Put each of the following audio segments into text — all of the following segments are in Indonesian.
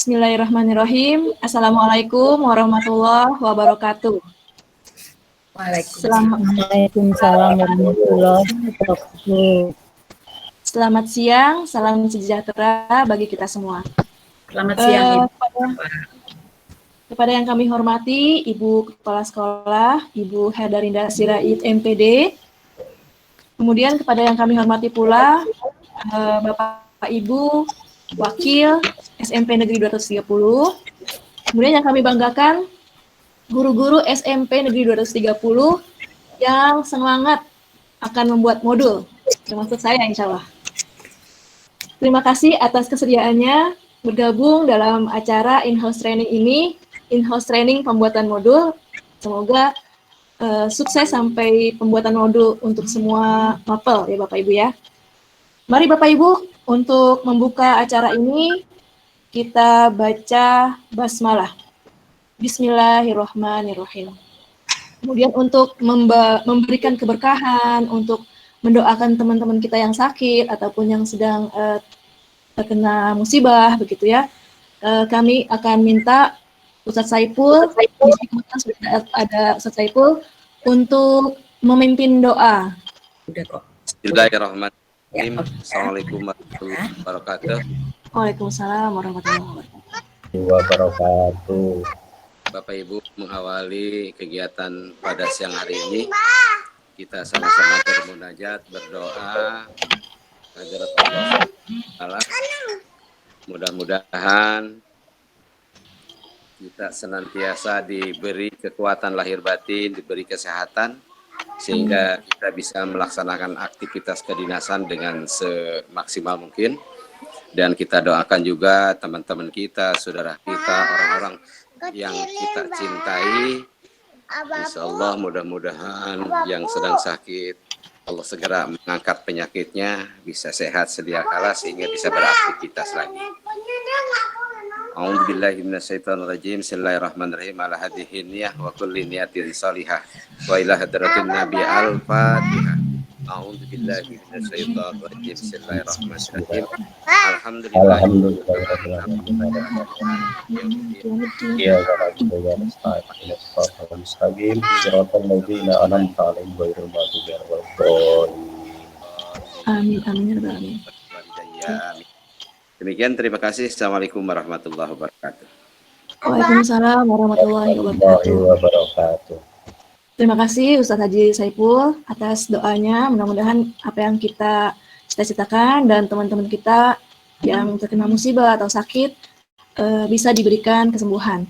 Bismillahirrahmanirrahim. Assalamualaikum warahmatullahi wabarakatuh. Waalaikumsalam warahmatullahi wabarakatuh. Selamat siang, salam sejahtera bagi kita semua. Selamat siang, Ibu. Kepada yang kami hormati, Ibu Kepala Sekolah, Ibu Herdarinda Sirait, MPD. Kemudian kepada yang kami hormati pula, Bapak Ibu Wakil SMP Negeri 230. Kemudian yang kami banggakan, guru-guru SMP Negeri 230 yang semangat akan membuat modul, termasuk saya insya Allah. Terima kasih atas kesediaannya bergabung dalam acara in-house training ini, in-house training pembuatan modul. Semoga sukses sampai pembuatan modul untuk semua mapel ya Bapak Ibu ya. Mari Bapak Ibu, untuk membuka acara ini kita baca basmalah. Bismillahirrahmanirrahim. Kemudian untuk memberikan keberkahan, untuk mendoakan teman-teman kita yang sakit ataupun yang sedang terkena musibah begitu ya. Kami akan minta Ustadz Saiful, di sini sudah ada Ustadz Saiful untuk memimpin doa. Bismillahirrahmanirrahim. Assalamualaikum warahmatullahi wabarakatuh. Waalaikumsalam warahmatullahi wabarakatuh. Bapak Ibu, mengawali kegiatan pada siang hari ini, kita sama-sama bermunajat, berdoa agar Allah mudah-mudahan kita senantiasa diberi kekuatan lahir batin, diberi kesehatan, sehingga kita bisa melaksanakan aktivitas kedinasan dengan semaksimal mungkin. Dan kita doakan juga teman-teman kita, saudara kita, orang-orang yang kita cintai. Insya Allah mudah-mudahan yang sedang sakit, Allah segera mengangkat penyakitnya, bisa sehat sedia kala sehingga bisa beraktivitas lagi. A'udzubillahi minasyaitonirrajim. Bismillahirrahmanirrahim. Ala hadhihi niyah wa kulli niyatin salihah wa ila hadratin nabi al-fatihah. A'udzubillahi minasyaitonirrajim. Bismillahirrahmanirrahim. Amin, amin, amin. Demikian, terima kasih. Assalamualaikum warahmatullahi wabarakatuh. Waalaikumsalam warahmatullahi wabarakatuh. Terima kasih Ustadz Haji Saiful atas doanya. Mudah-mudahan apa yang kita cita-citakan dan teman-teman kita yang terkena musibah atau sakit bisa diberikan kesembuhan.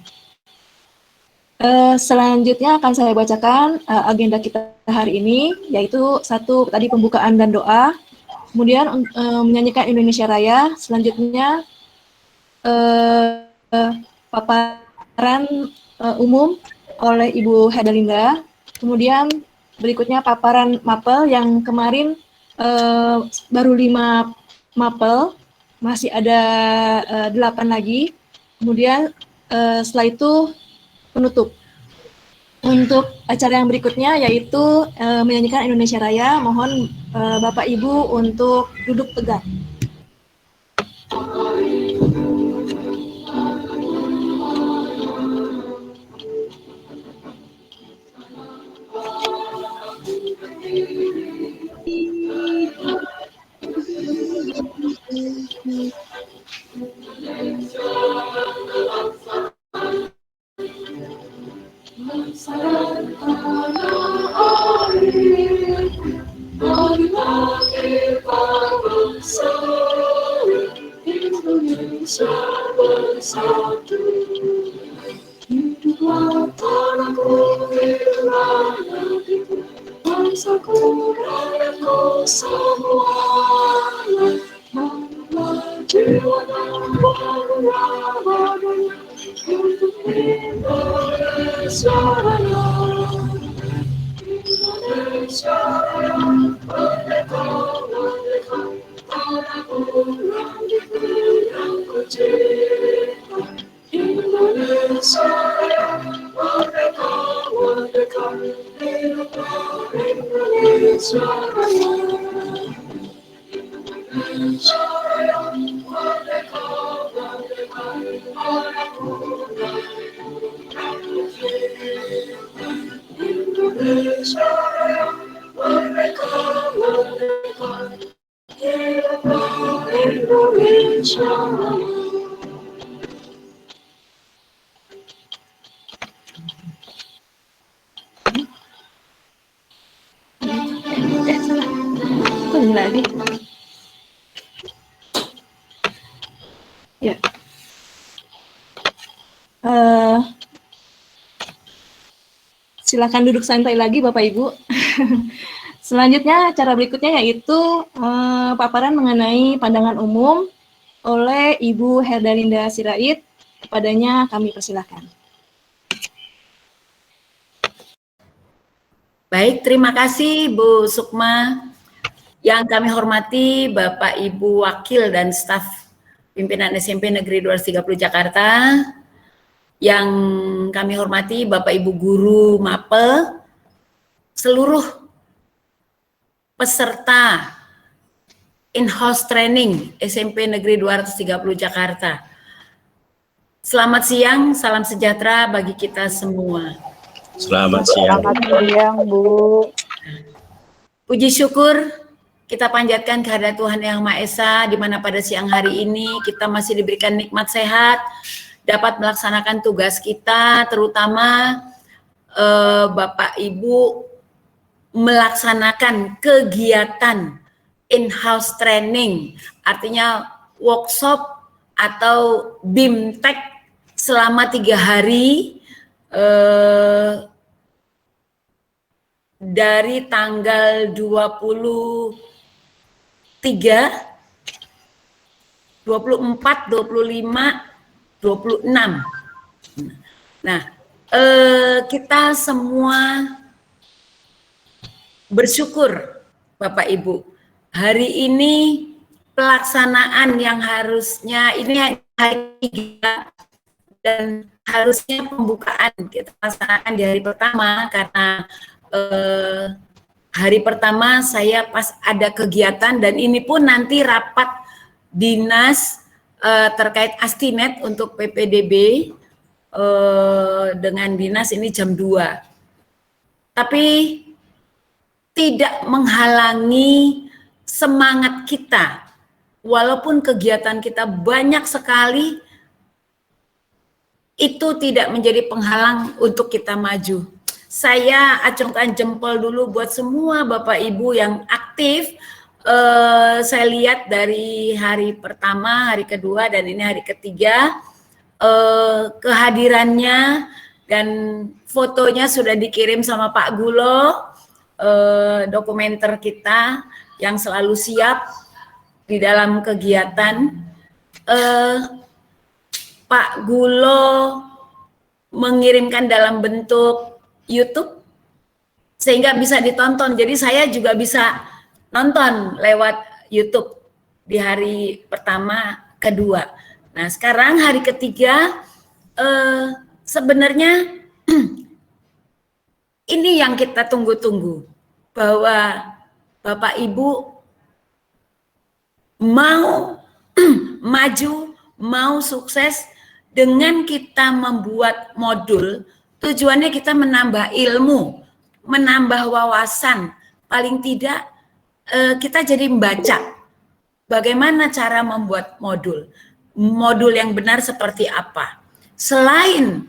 Selanjutnya akan saya bacakan agenda kita hari ini, yaitu satu tadi pembukaan dan doa, kemudian menyanyikan Indonesia Raya, selanjutnya paparan umum oleh Ibu Herdarinda, kemudian berikutnya paparan mapel yang kemarin baru 5 mapel, masih ada 8 lagi, kemudian setelah itu penutup. Untuk acara yang berikutnya yaitu menyanyikan Indonesia Raya, mohon Bapak Ibu untuk duduk tegak. Indonesia bersatu, hiduplah tanahku, hiduplah negeriku, bangsaku, rakyatku semuanya, marilah jiwa dan bangga badannya untuk Indonesia Raya. Indonesia Raya, merdeka, merdeka, tanahku yang ku cinta. Indonesia Raya, merdeka, merdeka, hiduplah Indonesia Raya. Indonesia Raya, merdeka, merdeka, Salah. Kok ini lagi? Ya. Silakan duduk santai lagi Bapak Ibu. Selanjutnya cara berikutnya yaitu paparan mengenai pandangan umum oleh Ibu Herdalinda Sirait. Kepadanya kami persilakan. Baik, terima kasih Bu Sukma. Yang kami hormati Bapak Ibu Wakil dan staf pimpinan SMP Negeri 230 Jakarta. Yang kami hormati Bapak Ibu Guru MAPE, seluruh peserta in-house training SMP Negeri 230 Jakarta. Selamat siang, salam sejahtera bagi kita semua. Selamat siang. Selamat siang, Bu. Puji syukur kita panjatkan kehadirat Tuhan Yang Maha Esa, di mana pada siang hari ini kita masih diberikan nikmat sehat, dapat melaksanakan tugas kita, terutama Bapak Ibu melaksanakan kegiatan in-house training, artinya workshop atau BIMTEK selama 3 hari dari tanggal 23, 24, 25, 26. Nah, kita semua bersyukur Bapak Ibu. Hari ini pelaksanaan yang harusnya ini hari 3 dan harusnya pembukaan kita laksanakan di hari pertama, karena hari pertama saya pas ada kegiatan, dan ini pun nanti rapat dinas terkait Astinet untuk PPDB dengan dinas ini jam 2. Tapi tidak menghalangi semangat kita, walaupun kegiatan kita banyak sekali, itu tidak menjadi penghalang untuk kita maju. Saya acungkan jempol dulu buat semua Bapak Ibu yang aktif. Saya lihat dari hari pertama, hari kedua, dan ini hari ketiga, kehadirannya dan fotonya sudah dikirim sama Pak Gulo, dokumenter kita yang selalu siap di dalam kegiatan. Pak Gulo mengirimkan dalam bentuk YouTube sehingga bisa ditonton. Jadi saya juga bisa nonton lewat YouTube di hari pertama, kedua. Nah, sekarang hari ketiga, sebenarnya ini yang kita tunggu-tunggu, bahwa Bapak Ibu mau maju, mau sukses dengan kita membuat modul. Tujuannya kita menambah ilmu, menambah wawasan, paling tidak kita jadi membaca bagaimana cara membuat modul yang benar seperti apa. Selain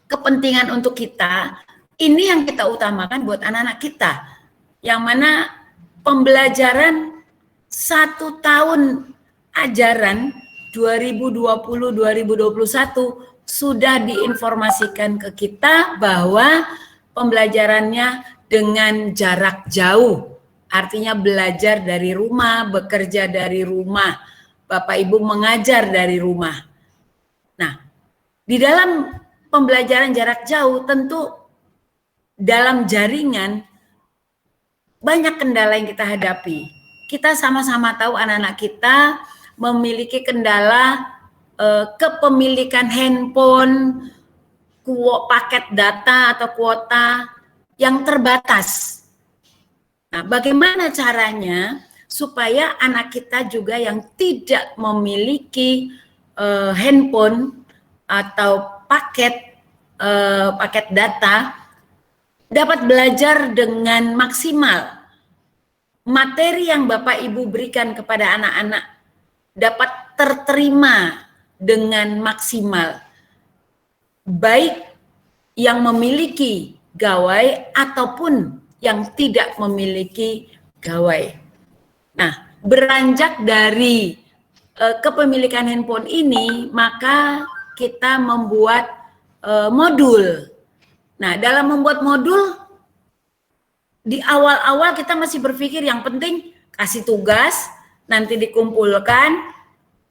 kepentingan untuk kita, ini yang kita utamakan buat anak-anak kita, yang mana pembelajaran 1 tahun ajaran 2020-2021 sudah diinformasikan ke kita bahwa pembelajarannya dengan jarak jauh, artinya belajar dari rumah, bekerja dari rumah, Bapak Ibu mengajar dari rumah. Nah, di dalam pembelajaran jarak jauh tentu dalam jaringan banyak kendala yang kita hadapi. Kita sama-sama tahu anak-anak kita memiliki kendala kepemilikan handphone, paket data atau kuota yang terbatas. Nah, bagaimana caranya supaya anak kita juga yang tidak memiliki handphone atau paket data dapat belajar dengan maksimal. Materi yang Bapak Ibu berikan kepada anak-anak dapat terterima dengan maksimal, baik yang memiliki gawai ataupun yang tidak memiliki gawai. Nah, beranjak dari kepemilikan handphone ini, maka kita membuat modul. Nah, dalam membuat modul, di awal-awal kita masih berpikir yang penting kasih tugas, nanti dikumpulkan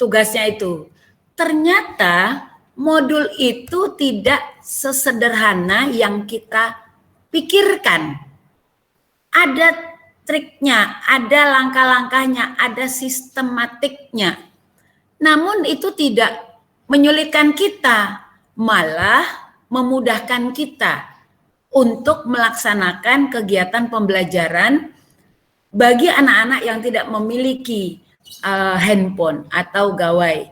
tugasnya itu. Ternyata modul itu tidak sesederhana yang kita pikirkan. Ada triknya, ada langkah-langkahnya, ada sistematiknya. Namun itu tidak menyulitkan kita, malah memudahkan kita untuk melaksanakan kegiatan pembelajaran bagi anak-anak yang tidak memiliki handphone atau gawai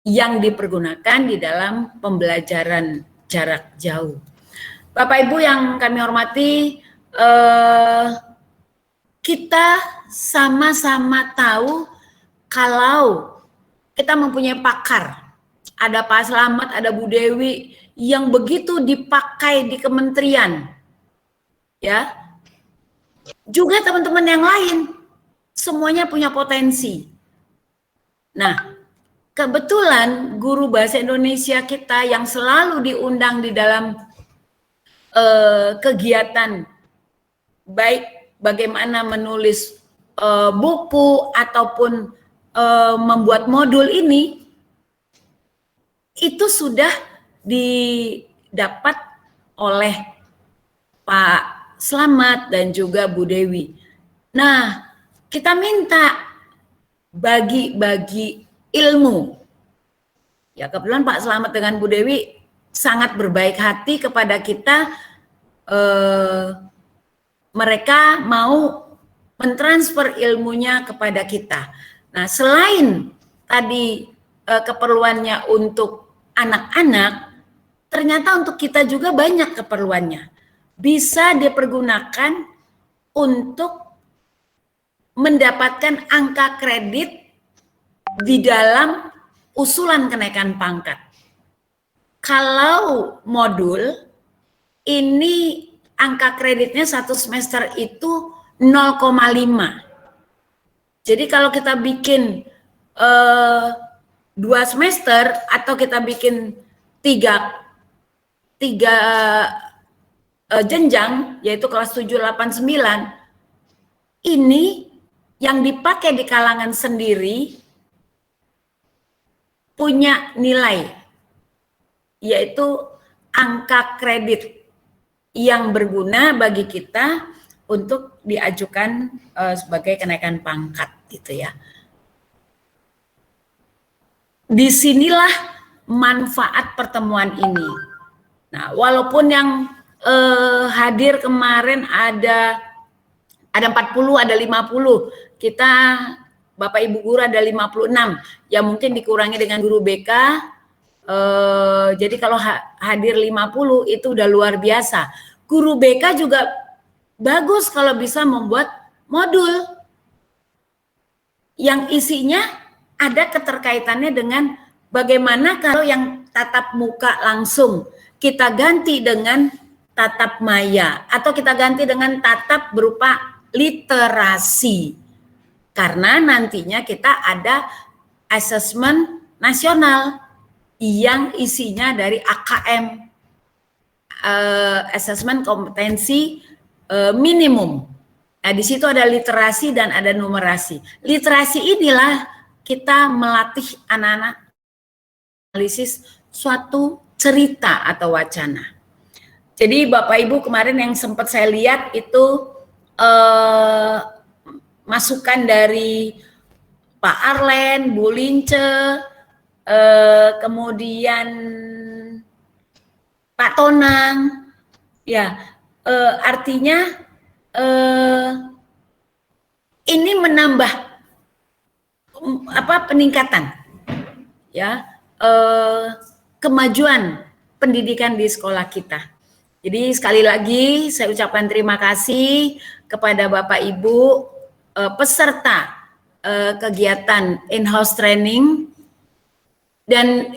yang dipergunakan di dalam pembelajaran jarak jauh. Bapak Ibu yang kami hormati, kita sama-sama tahu kalau kita mempunyai pakar, ada Pak Slamet, ada Bu Dewi yang begitu dipakai di kementerian, ya. Juga teman-teman yang lain, semuanya punya potensi. Nah, kebetulan guru bahasa Indonesia kita yang selalu diundang di dalam kegiatan, baik bagaimana menulis buku ataupun membuat modul ini, itu sudah didapat oleh Pak Slamet dan juga Bu Dewi. Nah, kita minta bagi-bagi ilmu. Ya, kebetulan Pak Slamet dengan Bu Dewi sangat berbaik hati kepada kita. Mereka mau mentransfer ilmunya kepada kita. Nah, selain tadi keperluannya untuk anak-anak, ternyata untuk kita juga banyak keperluannya. Bisa dipergunakan untuk mendapatkan angka kredit di dalam usulan kenaikan pangkat. Kalau modul, ini angka kreditnya satu semester itu 0,5. Jadi kalau kita bikin 2 semester atau kita bikin 3 jenjang, yaitu kelas 7, 8, 9, ini yang dipakai di kalangan sendiri punya nilai, yaitu angka kredit yang berguna bagi kita untuk diajukan sebagai kenaikan pangkat, gitu ya. Disinilah manfaat pertemuan ini. Nah, walaupun yang hadir kemarin ada 40, ada 50, kita Bapak Ibu guru ada 56, ya mungkin dikurangi dengan guru BK. Jadi kalau hadir 50 itu udah luar biasa. Guru BK juga bagus kalau bisa membuat modul yang isinya ada keterkaitannya dengan bagaimana kalau yang tatap muka langsung kita ganti dengan tatap maya atau kita ganti dengan tatap berupa literasi. Karena nantinya kita ada asesmen nasional yang isinya dari AKM, asesmen kompetensi minimum. Nah, di situ ada literasi dan ada numerasi. Literasi inilah kita melatih anak-anak analisis suatu cerita atau wacana. Jadi Bapak Ibu kemarin yang sempat saya lihat itu masukan dari Pak Arlen, Bu Lince, kemudian Pak Tonang, ya artinya ini menambah peningkatan, ya kemajuan pendidikan di sekolah kita. Jadi sekali lagi saya ucapkan terima kasih kepada Bapak Ibu peserta kegiatan in-house training, dan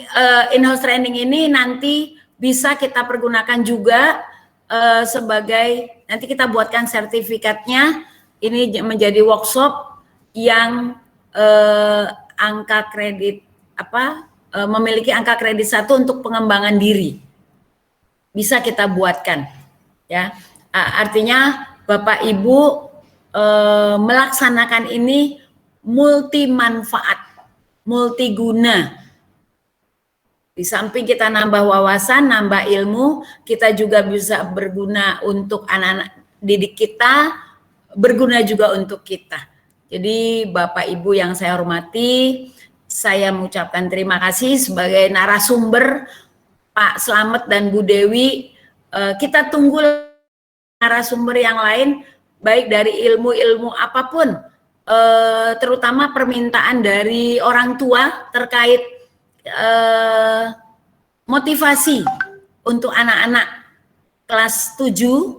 in-house training ini nanti bisa kita pergunakan juga sebagai, nanti kita buatkan sertifikatnya, ini menjadi workshop yang angka kredit memiliki angka kredit 1 untuk pengembangan diri, bisa kita buatkan ya. Artinya Bapak Ibu melaksanakan ini multi manfaat, multiguna. Di samping kita nambah wawasan, nambah ilmu, kita juga bisa berguna untuk anak-anak didik kita, berguna juga untuk kita. Jadi Bapak Ibu yang saya hormati, saya mengucapkan terima kasih sebagai narasumber Pak Slamet dan Bu Dewi. Kita tunggu narasumber yang lain, baik dari ilmu-ilmu apapun, terutama permintaan dari orang tua terkait motivasi untuk anak-anak kelas 7,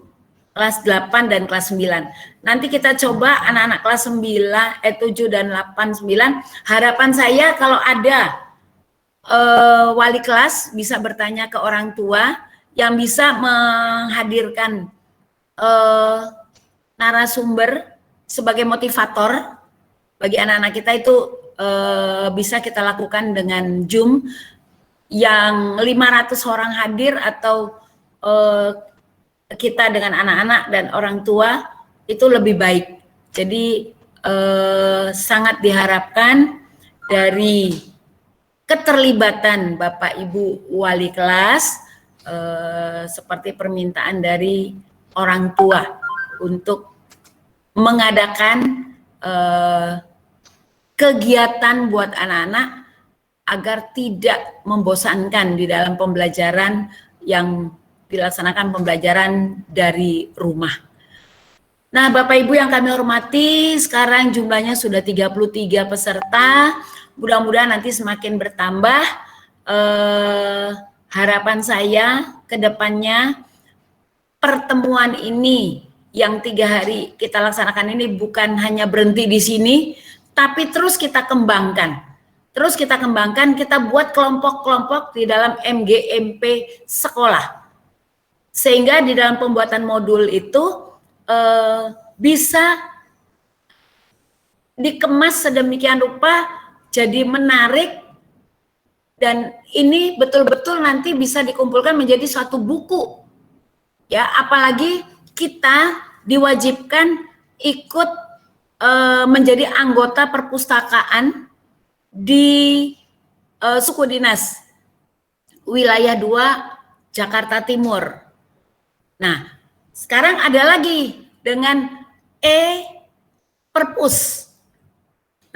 kelas 8, dan kelas 9. Nanti kita coba anak-anak kelas 7 dan 8, 9. Harapan saya kalau ada wali kelas bisa bertanya ke orang tua yang bisa menghadirkan narasumber sebagai motivator bagi anak-anak kita, itu bisa kita lakukan dengan Zoom yang 500 orang hadir, atau kita dengan anak-anak dan orang tua, itu lebih baik. Jadi sangat diharapkan dari keterlibatan Bapak Ibu wali kelas, seperti permintaan dari orang tua untuk mengadakan kegiatan buat anak-anak agar tidak membosankan di dalam pembelajaran yang dilaksanakan, pembelajaran dari rumah. Nah, Bapak Ibu yang kami hormati, sekarang jumlahnya sudah 33 peserta. Mudah-mudahan nanti semakin bertambah. Harapan saya ke depannya pertemuan ini yang 3 hari kita laksanakan ini bukan hanya berhenti di sini, tapi terus kita kembangkan. Terus kita kembangkan, kita buat kelompok-kelompok di dalam MGMP sekolah. Sehingga di dalam pembuatan modul itu bisa dikemas sedemikian rupa jadi menarik, dan ini betul-betul nanti bisa dikumpulkan menjadi suatu buku. Ya, apalagi kita diwajibkan ikut menjadi anggota perpustakaan di suku dinas wilayah 2 Jakarta Timur. Nah, sekarang ada lagi dengan e-perpus.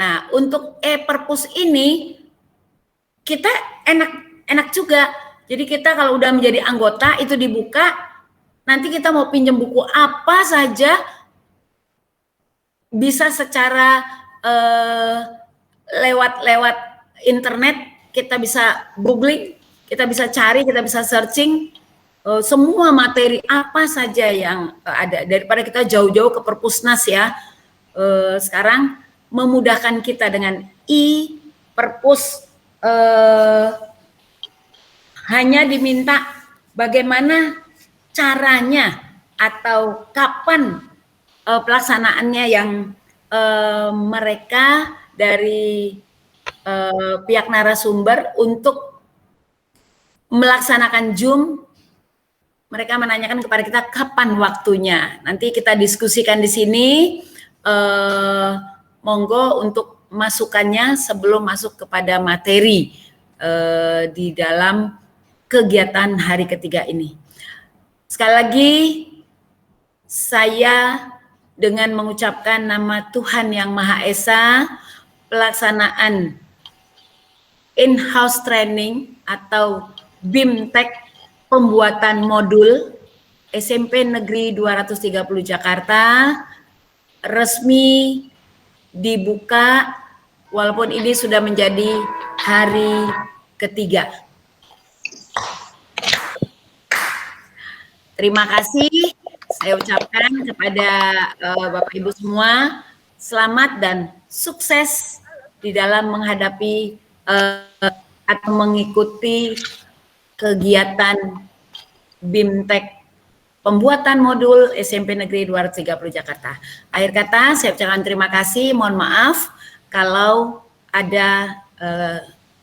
Nah, untuk e-perpus ini kita enak juga. Jadi kita kalau udah menjadi anggota itu dibuka, nanti kita mau pinjam buku apa saja bisa secara lewat internet, kita bisa googling, kita bisa cari, kita bisa searching semua materi apa saja yang ada, daripada kita jauh-jauh ke perpusnas ya. Sekarang memudahkan kita dengan e-perpus, hanya diminta bagaimana caranya atau kapan pelaksanaannya yang mereka dari pihak narasumber untuk melaksanakan Zoom, mereka menanyakan kepada kita kapan waktunya. Nanti kita diskusikan di sini, monggo untuk masukannya sebelum masuk kepada materi di dalam kegiatan hari ketiga ini. Sekali lagi, saya dengan mengucapkan nama Tuhan Yang Maha Esa, pelaksanaan in-house training atau BIMTEK pembuatan modul SMP Negeri 230 Jakarta resmi dibuka, walaupun ini sudah menjadi hari ketiga. Terima kasih saya ucapkan kepada Bapak Ibu semua. selamat dan sukses di dalam menghadapi atau mengikuti kegiatan BIMTEK pembuatan modul SMP Negeri 230 Jakarta. Akhir kata, saya ucapkan terima kasih. Mohon maaf kalau ada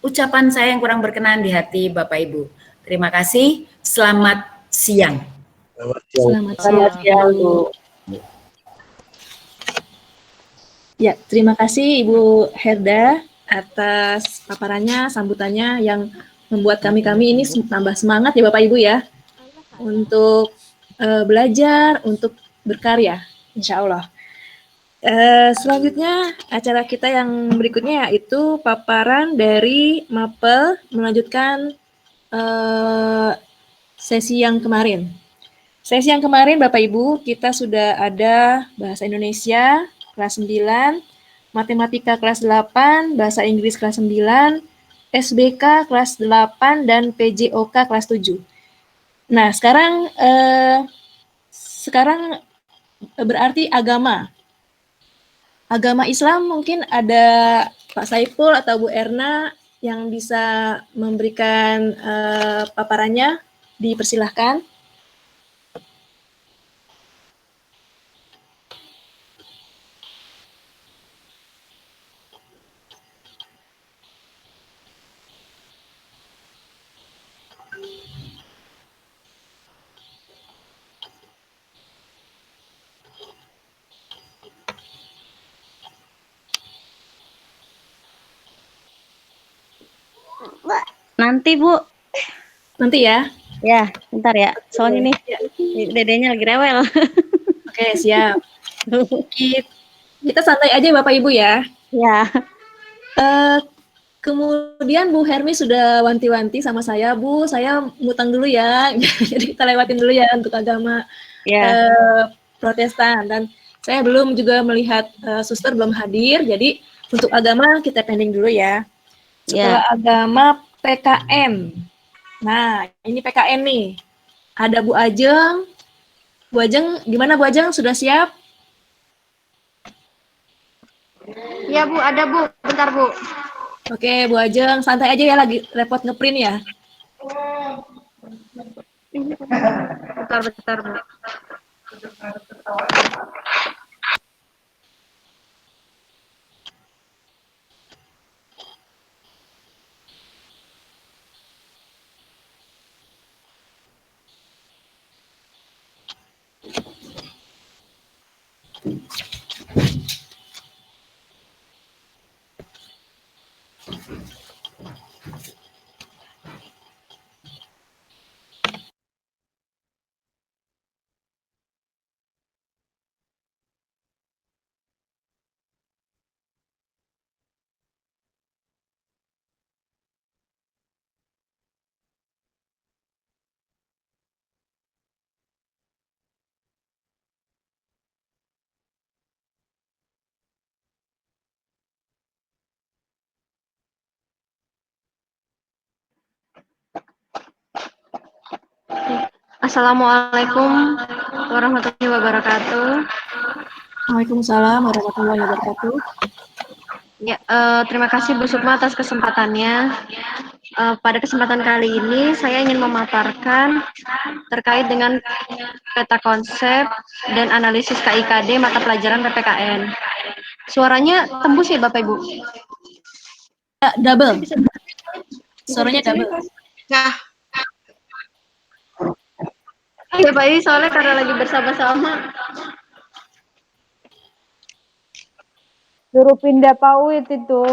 ucapan saya yang kurang berkenan di hati Bapak Ibu. Terima kasih. Selamat siang. Selamat siang, Bu. Ya, terima kasih Ibu Herda atas paparannya, sambutannya yang membuat kami ini tambah semangat ya Bapak Ibu ya untuk belajar, untuk berkarya, insya Allah. Selanjutnya acara kita yang berikutnya yaitu paparan dari Mapel melanjutkan sesi yang kemarin. Sesi yang kemarin Bapak Ibu kita sudah ada Bahasa Indonesia kelas 9, Matematika kelas 8, Bahasa Inggris kelas 9, SBK kelas 8, dan PJOK kelas 7. Nah, sekarang berarti agama. Agama Islam mungkin ada Pak Saiful atau Bu Erna yang bisa memberikan paparannya, dipersilahkan. Nanti Bu. Nanti ya. Ya, bentar ya. Soalnya nih dedenya lagi rewel. Oke, siap. Kita santai aja Bapak Ibu ya. Ya. Kemudian Bu Hermi sudah wanti-wanti sama saya, Bu, saya ngutang dulu ya. Jadi kita lewatin dulu ya untuk agama Protestan. Dan saya belum juga melihat suster belum hadir, jadi untuk agama kita pending dulu ya. Setelah agama PKN. Nah, ini PKN nih. Ada Bu Ajeng. Bu Ajeng, gimana Bu Ajeng? Sudah siap? Ya Bu, ada Bu. Bentar Bu. Oke, Bu Ajeng, santai aja ya, lagi repot ngeprint ya. Bentar Bu. Assalamualaikum warahmatullahi wabarakatuh. Waalaikumsalam warahmatullahi wabarakatuh. Ya, terima kasih Bu Sukma atas kesempatannya. Pada kesempatan kali ini saya ingin memaparkan terkait dengan peta konsep dan analisis KIKD mata pelajaran PPKN. Suaranya tembus ya Bapak Ibu? Double. Suaranya double. Nah. Ya Pak, ini soalnya karena lagi bersama-sama. Suruh pindah PAUD itu.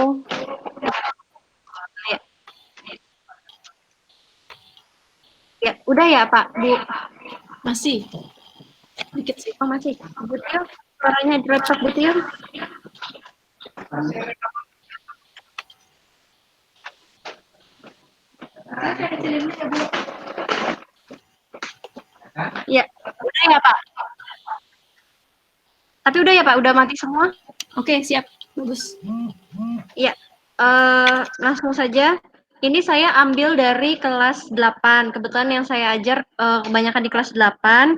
Ya, udah ya Pak, Bu. Masih. Dikit sih. Oh masih. Bu Tio, suaranya di laptop Bu Tio. Ya, udah ya Pak. Tapi udah ya Pak, udah mati semua. Oke, siap. Bagus. Iya, langsung saja. Ini saya ambil dari kelas 8. Kebetulan yang saya ajar kebanyakan di kelas 8.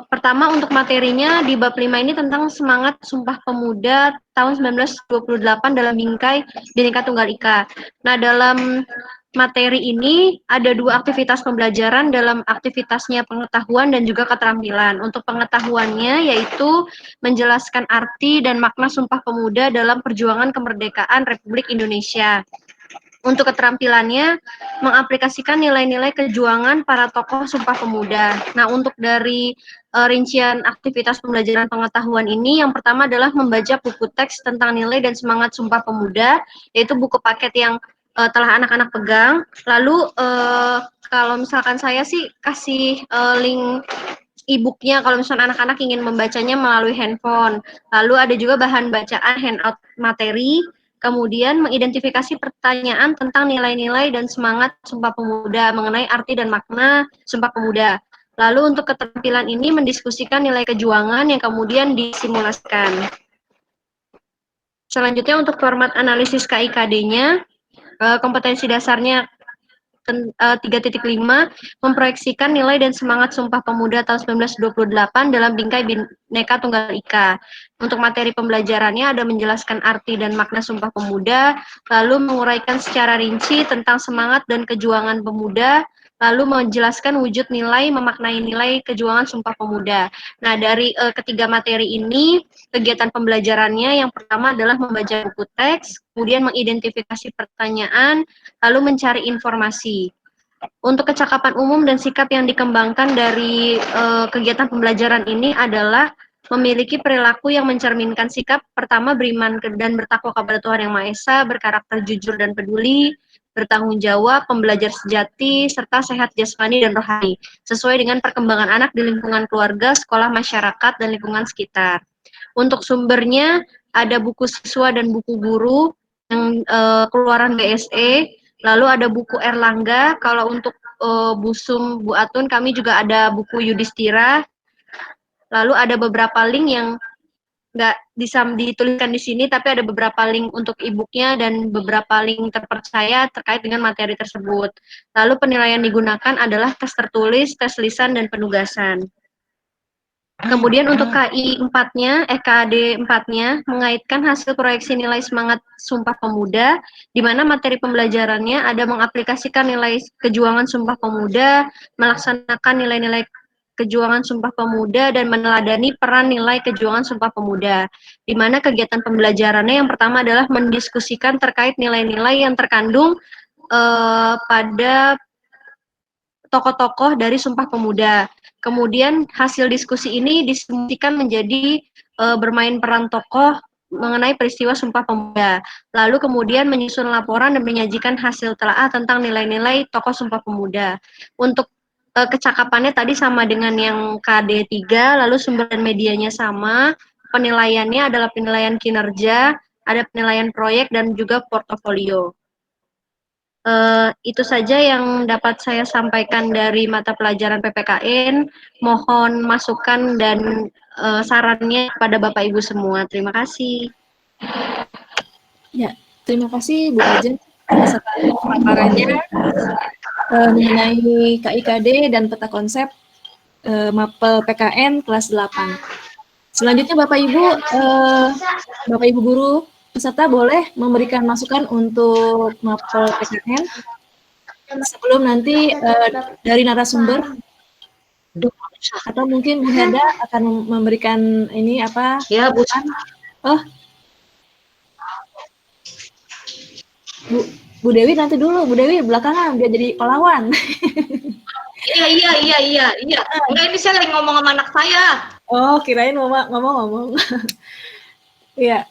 Pertama untuk materinya di bab 5 ini tentang semangat Sumpah Pemuda tahun 1928 dalam bingkai Bhinneka Tunggal Ika. Nah, dalam materi ini ada 2 aktivitas pembelajaran dalam aktivitasnya pengetahuan dan juga keterampilan. Untuk pengetahuannya yaitu menjelaskan arti dan makna Sumpah Pemuda dalam perjuangan kemerdekaan Republik Indonesia. Untuk keterampilannya, mengaplikasikan nilai-nilai kejuangan para tokoh Sumpah Pemuda. Nah, untuk dari rincian aktivitas pembelajaran pengetahuan ini, yang pertama adalah membaca buku teks tentang nilai dan semangat Sumpah Pemuda, yaitu buku paket yang telah anak-anak pegang. Lalu, kalau misalkan saya sih kasih link e-booknya kalau misalnya anak-anak ingin membacanya melalui handphone. Lalu ada juga bahan bacaan handout materi, kemudian mengidentifikasi pertanyaan tentang nilai-nilai dan semangat Sumpah Pemuda mengenai arti dan makna Sumpah Pemuda. Lalu untuk keterampilan ini mendiskusikan nilai kejuangan yang kemudian disimulasikan. Selanjutnya untuk format analisis KIKD-nya, kompetensi dasarnya 3.5 memproyeksikan nilai dan semangat Sumpah Pemuda tahun 1928 dalam bingkai Bhinneka Tunggal Ika. Untuk materi pembelajarannya ada menjelaskan arti dan makna Sumpah Pemuda, lalu menguraikan secara rinci tentang semangat dan kejuangan pemuda, lalu menjelaskan wujud nilai, memaknai nilai kejuangan Sumpah Pemuda. Nah, dari ketiga materi ini, kegiatan pembelajarannya yang pertama adalah membaca buku teks, kemudian mengidentifikasi pertanyaan, lalu mencari informasi. Untuk kecakapan umum dan sikap yang dikembangkan dari kegiatan pembelajaran ini adalah memiliki perilaku yang mencerminkan sikap pertama beriman dan bertakwa kepada Tuhan Yang Maha Esa, berkarakter jujur dan peduli, bertanggung jawab, pembelajar sejati, serta sehat jasmani dan rohani, sesuai dengan perkembangan anak di lingkungan keluarga, sekolah, masyarakat, dan lingkungan sekitar. Untuk sumbernya ada buku siswa dan buku guru yang keluaran BSE, lalu ada buku Erlangga. Kalau untuk Busum Bu Atun kami juga ada buku Yudhistira. Lalu ada beberapa link yang nggak bisa dituliskan di sini, tapi ada beberapa link untuk e-booknya dan beberapa link terpercaya terkait dengan materi tersebut. Lalu penilaian digunakan adalah tes tertulis, tes lisan, dan penugasan. Kemudian untuk KD 4-nya mengaitkan hasil proyeksi nilai semangat Sumpah Pemuda, di mana materi pembelajarannya ada mengaplikasikan nilai kejuangan Sumpah Pemuda, melaksanakan nilai-nilai kejuangan Sumpah Pemuda, dan meneladani peran nilai kejuangan Sumpah Pemuda. Di mana kegiatan pembelajarannya yang pertama adalah mendiskusikan terkait nilai-nilai yang terkandung pada tokoh-tokoh dari Sumpah Pemuda. Kemudian hasil diskusi ini disimulasikan menjadi bermain peran tokoh mengenai peristiwa Sumpah Pemuda. Lalu kemudian menyusun laporan dan menyajikan hasil telaah tentang nilai-nilai tokoh Sumpah Pemuda. Untuk kecakapannya tadi sama dengan yang KD 3, lalu sumber dan medianya sama, penilaiannya adalah penilaian kinerja, ada penilaian proyek, dan juga portofolio. Itu saja yang dapat saya sampaikan dari mata pelajaran PPKN. Mohon masukan dan sarannya kepada Bapak Ibu semua. Terima kasih. Ya, terima kasih Bu Ajeng atas paparannya mengenai KIKD dan peta konsep mapel PKN kelas 8. Selanjutnya Bapak Ibu guru peserta boleh memberikan masukan untuk mapel PKN sebelum nanti dari narasumber atau mungkin Bu Herda akan memberikan ini apa? Ya, Bu. Oh, Bu Dewi nanti dulu, Bu Dewi belakangan biar jadi pahlawan. Iya. Enggak, ini saya lagi ngomong sama anak saya. Oh, kirain Mama ngomong. Iya.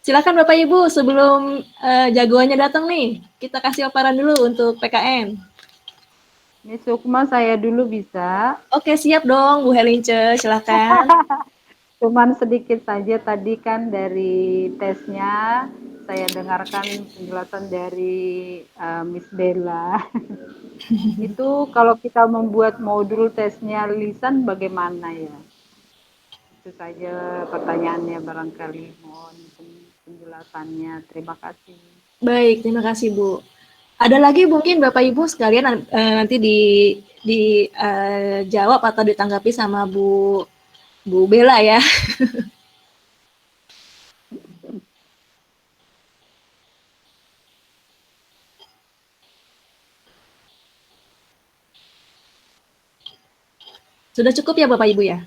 Silakan Bapak Ibu sebelum jagoannya datang nih, kita kasih paparan dulu untuk PKN. Ini Sukma saya dulu bisa. Oke, siap dong Bu Helince, silakan. Cuman sedikit saja tadi kan dari tesnya saya dengarkan penjelasan dari Miss Bella. Itu kalau kita membuat modul tesnya lisan bagaimana ya? Itu saja pertanyaannya, barangkali mohon penjelasannya. Terima kasih. Baik, terima kasih Bu. Ada lagi mungkin Bapak Ibu sekalian nanti jawab atau ditanggapi sama Bu Bella ya. Sudah cukup ya Bapak Ibu ya?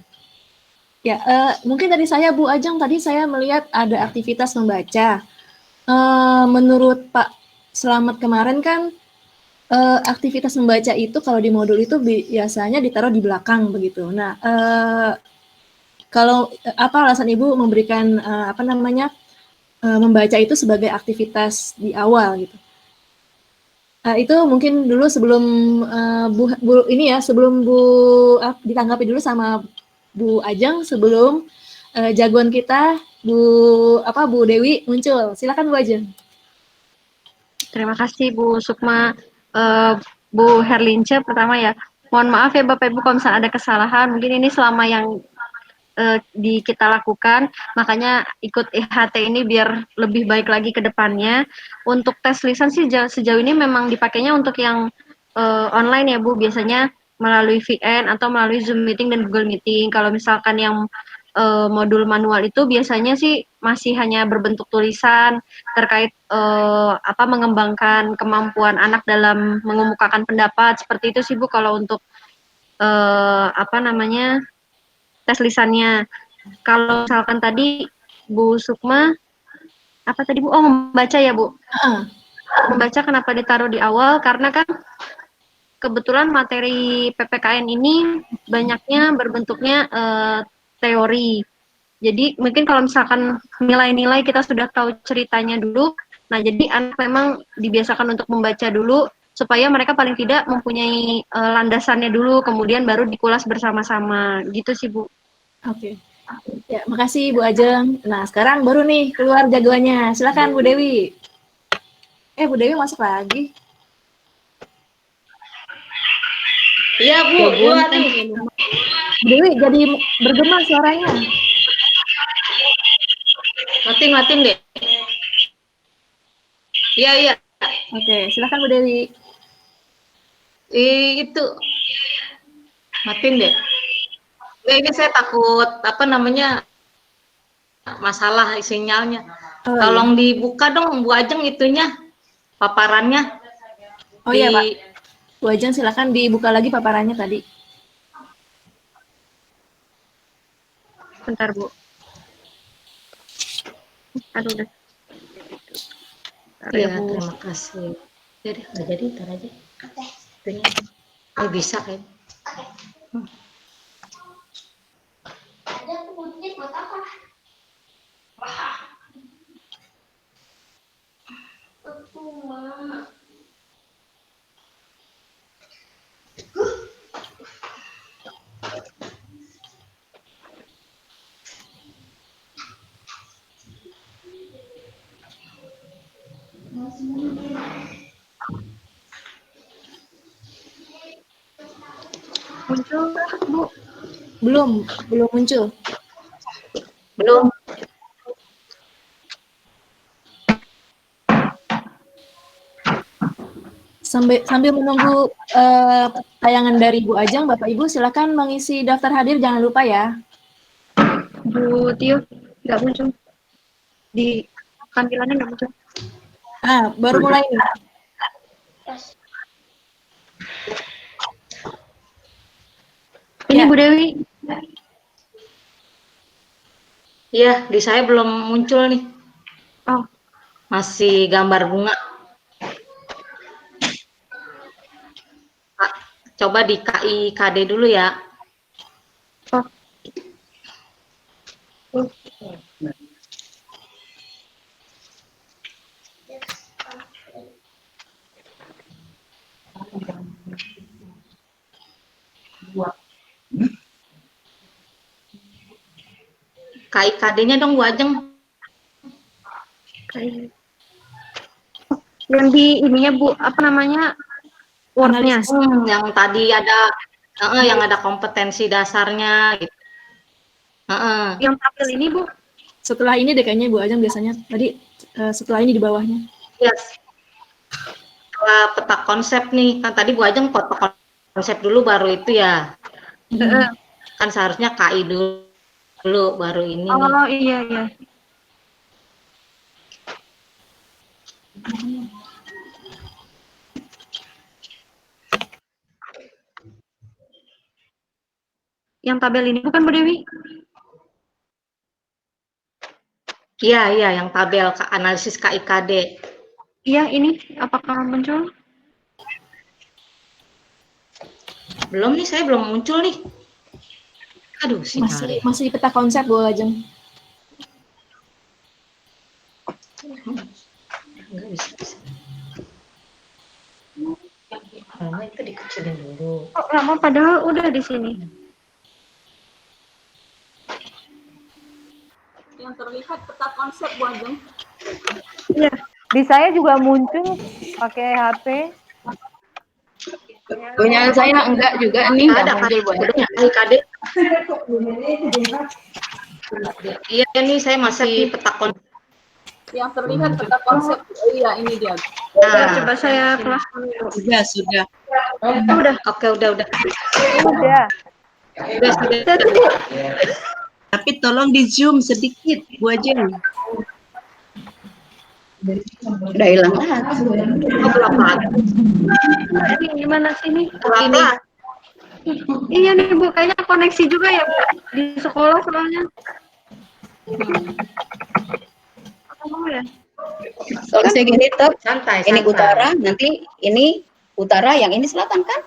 Ya, mungkin dari saya Bu Ajeng tadi saya melihat ada aktivitas membaca. Menurut Pak Selamat kemarin kan aktivitas membaca itu kalau di modul itu biasanya ditaruh di belakang begitu. Nah, kalau apa alasan Ibu memberikan membaca itu sebagai aktivitas di awal gitu? Itu mungkin dulu sebelum sebelum Bu ditanggapi dulu sama Bu Ajeng sebelum jagoan kita Bu Dewi muncul. Silakan Bu Ajeng. Terima kasih Bu Sukma. Bu Herlince pertama ya. Mohon maaf ya Bapak Ibu kalau misalnya ada kesalahan. Mungkin ini selama yang kita lakukan, makanya ikut IHT ini biar lebih baik lagi ke depannya. Untuk tes lisan sih sejauh ini memang dipakainya untuk yang online ya Bu, biasanya melalui VN atau melalui Zoom Meeting dan Google Meeting. Kalau misalkan yang modul manual itu biasanya sih masih hanya berbentuk tulisan terkait mengembangkan kemampuan anak dalam mengemukakan pendapat, seperti itu sih Bu kalau untuk tes lisannya. Kalau misalkan tadi Bu Sukma, apa tadi Bu? Oh, membaca ya Bu? Membaca kenapa ditaruh di awal? Karena kan kebetulan materi PPKN ini banyaknya berbentuknya teori. Jadi mungkin kalau misalkan nilai-nilai kita sudah tahu ceritanya dulu, nah jadi anak memang dibiasakan untuk membaca dulu, supaya mereka paling tidak mempunyai landasannya dulu, kemudian baru dikulas bersama-sama. Gitu sih Bu. Oke. Ya, makasih Bu Ajeng. Nah, sekarang baru nih keluar jagoannya. Silakan Bu Dewi. Bu Dewi masuk lagi. Iya Bu, nih. Bu Dewi jadi bergema suaranya. Matiin deh. Iya. Oke, silakan Bu Dewi. Itu matiin deh. Ini saya takut masalah sinyalnya. Tolong dibuka dong Bu Ajeng itunya, paparannya. Oh iya Pak. Bu Ajeng silakan dibuka lagi paparannya tadi. Bentar Bu. Aduh udah. Iya, terima kasih. Jadi nggak jadi, ntar aja. Bisa kan? Muncul Bu? Belum muncul. Belum. Sambil menunggu tayangan dari Bu Ajeng, Bapak Ibu silakan mengisi daftar hadir, jangan lupa ya. Bu Tio nggak muncul di tampilannya, nggak muncul. Baru mulai nih. Ini Bu Dewi. Iya, di saya belum muncul nih. Oh, masih gambar bunga. Coba di KIKD dulu ya. KIKD-nya dong Bu Ajeng. Yang di ininya Bu, apa namanya? Word-nya. Yang tadi ada yang ada kompetensi dasarnya gitu. Yang tampil ini Bu? Setelah ini deh kayaknya Bu Ajeng biasanya. Tadi setelah ini di bawahnya. Yes. masalah peta konsep nih. Kan tadi Bu Ajeng foto konsep dulu baru itu ya. Kan seharusnya KI dulu baru ini nih. Oh iya iya. Yang tabel ini bukan Bu Dewi? Iya, yang tabel analisis KIKD. Iya ini. Apakah muncul? Belum nih, saya belum muncul nih. Aduh, Masih peta konsep Bu Ajeng. Enggak bisa. Kalau itu dikecilin dulu. Kok lama padahal udah di sini. Yang terlihat peta konsep Bu Ajeng. Iya. Di saya juga muncul pakai HP. Punya saya enggak juga nih, enggak Ada muncul Bu Ajeng. KIKD. Iya nih, saya masih peta konsep. Yang terlihat peta konsep. Oh iya, ini dia. Ya, coba saya kelas dulu. Sudah. Udah. Oke, udah. Udah. Sudah. Tapi tolong di zoom sedikit Bu Ajeng. Udah hilang lagi. Ini gimana sih nih? Ini. Iya nih Bu, kayaknya koneksi juga ya Bu di sekolah soalnya. Oh ya. Kalau saya gini tuh, Santai. ini utara, nanti ini utara, yang ini selatan kan?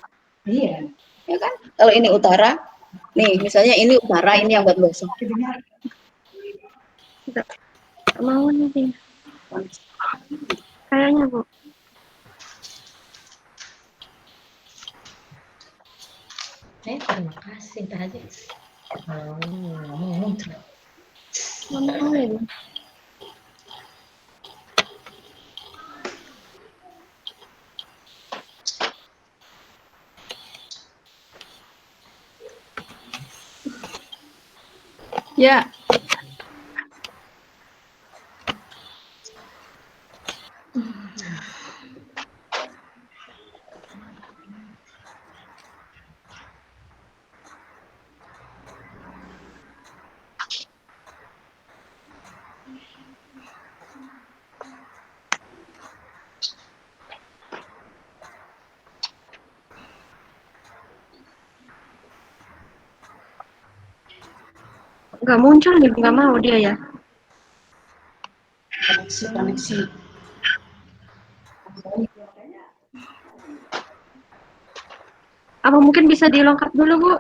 Iya. Ya kan? Kalau ini utara, nih misalnya ini utara, ini yang buat besok. Nggak mau nih. Kayaknya Bu. Terima kasih tadi. Mana ini? Ya. Nggak muncul nih, nggak mau dia ya. Koneksi. Apa mungkin bisa dilengkap dulu Bu?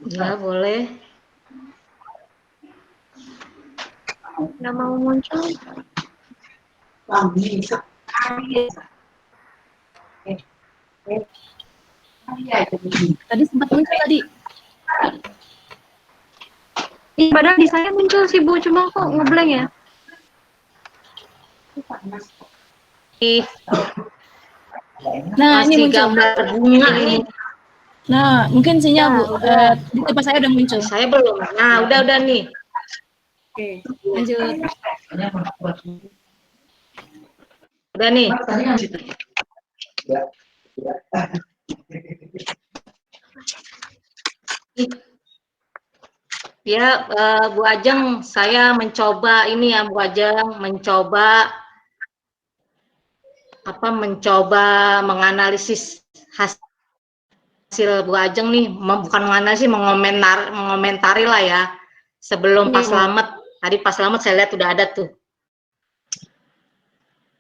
Ya, boleh. Nggak mau muncul. Tadi sempat muncul tadi. Padahal di saya muncul sih Bu, cuma kok ngeblank ya? Nah, ini Masih muncul. gambar bunga nih. Nah, mungkin sinyal Bu. Di tempat saya udah muncul. Saya belum. Nah, udah nih. Oke, lanjut. Udah nih. Ya, Bu Ajeng, saya mencoba ini ya Bu Ajeng, mencoba menganalisis hasil Bu Ajeng nih, bukan menganalisis, mengomentari lah ya. Sebelum Pak Slamet, tadi Pak Slamet saya lihat udah ada tuh.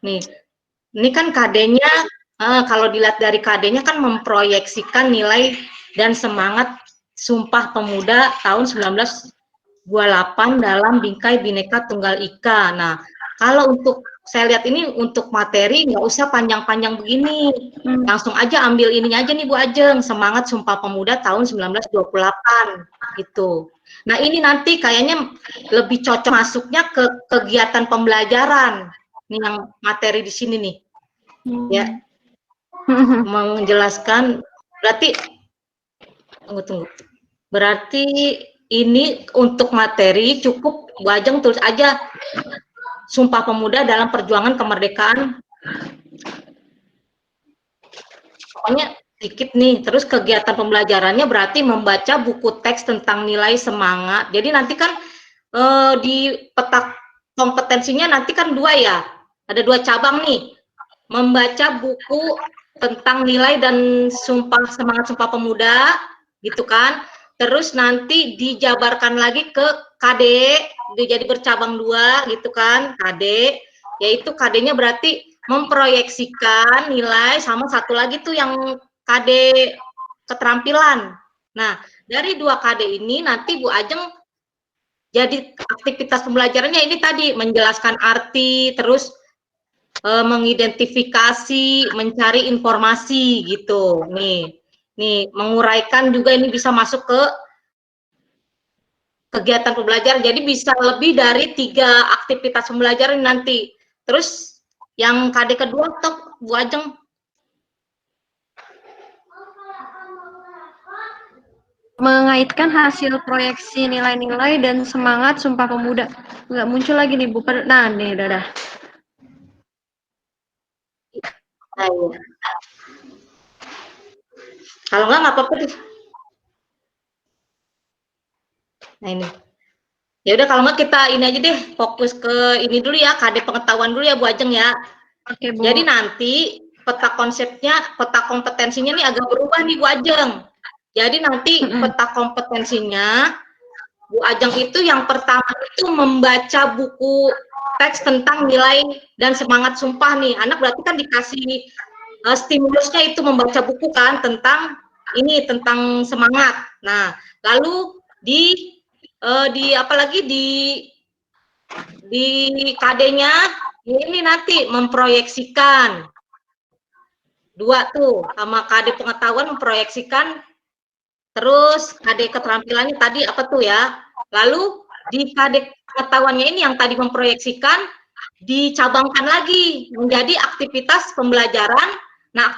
Nih, ini kan KD-nya, kalau dilihat dari KD-nya kan memproyeksikan nilai dan semangat Sumpah Pemuda tahun 1928 dalam bingkai Bhinneka Tunggal Ika. Nah, kalau untuk saya lihat ini untuk materi nggak usah panjang-panjang begini, langsung aja ambil ininya aja nih Bu Ajeng, semangat Sumpah Pemuda tahun 1928 gitu. Nah ini nanti kayaknya lebih cocok masuknya ke kegiatan pembelajaran nih yang materi di sini nih, ya menjelaskan berarti tunggu. Berarti ini untuk materi cukup Bu Ajeng tulis aja Sumpah Pemuda dalam perjuangan kemerdekaan. Pokoknya dikit nih. Terus kegiatan pembelajarannya berarti membaca buku teks tentang nilai semangat. Jadi nanti kan di peta kompetensinya nanti kan 2 ya. Ada 2 cabang nih. Membaca buku tentang nilai dan semangat Sumpah Pemuda, gitu kan. Terus nanti dijabarkan lagi ke KD, jadi bercabang 2 gitu kan, KD, yaitu KD-nya berarti memproyeksikan nilai, sama satu lagi tuh yang KD keterampilan. Nah, dari 2 KD ini nanti Bu Ajeng jadi aktivitas pembelajarannya ini tadi menjelaskan arti, terus mengidentifikasi, mencari informasi gitu. Nih menguraikan juga ini bisa masuk ke kegiatan pembelajaran. Jadi bisa lebih dari 3 aktivitas pembelajaran nanti. Terus yang KD kedua tuh Bu Ajeng. Mengaitkan hasil proyeksi nilai-nilai dan semangat Sumpah Pemuda. Nggak muncul lagi nih Bu. Nah, nih udah. Nah, iya. Kalau nggak apa-apa deh. Nah ini. Ya udah kalau nggak kita ini aja deh, fokus ke ini dulu ya, KD pengetahuan dulu ya Bu Ajeng ya. Oke, Bu. Jadi nanti peta konsepnya, peta kompetensinya nih agak berubah nih Bu Ajeng. Jadi nanti peta kompetensinya Bu Ajeng itu yang pertama itu membaca buku teks tentang nilai dan semangat sumpah nih. Anak berarti kan dikasih stimulusnya itu membaca buku kan tentang ini, tentang semangat. Nah, lalu di apalagi di KD-nya ini nanti memproyeksikan 2 tuh, sama KD pengetahuan memproyeksikan, terus KD keterampilannya tadi apa tuh ya. Lalu di KD pengetahuannya ini yang tadi memproyeksikan dicabangkan lagi menjadi aktivitas pembelajaran. Nah,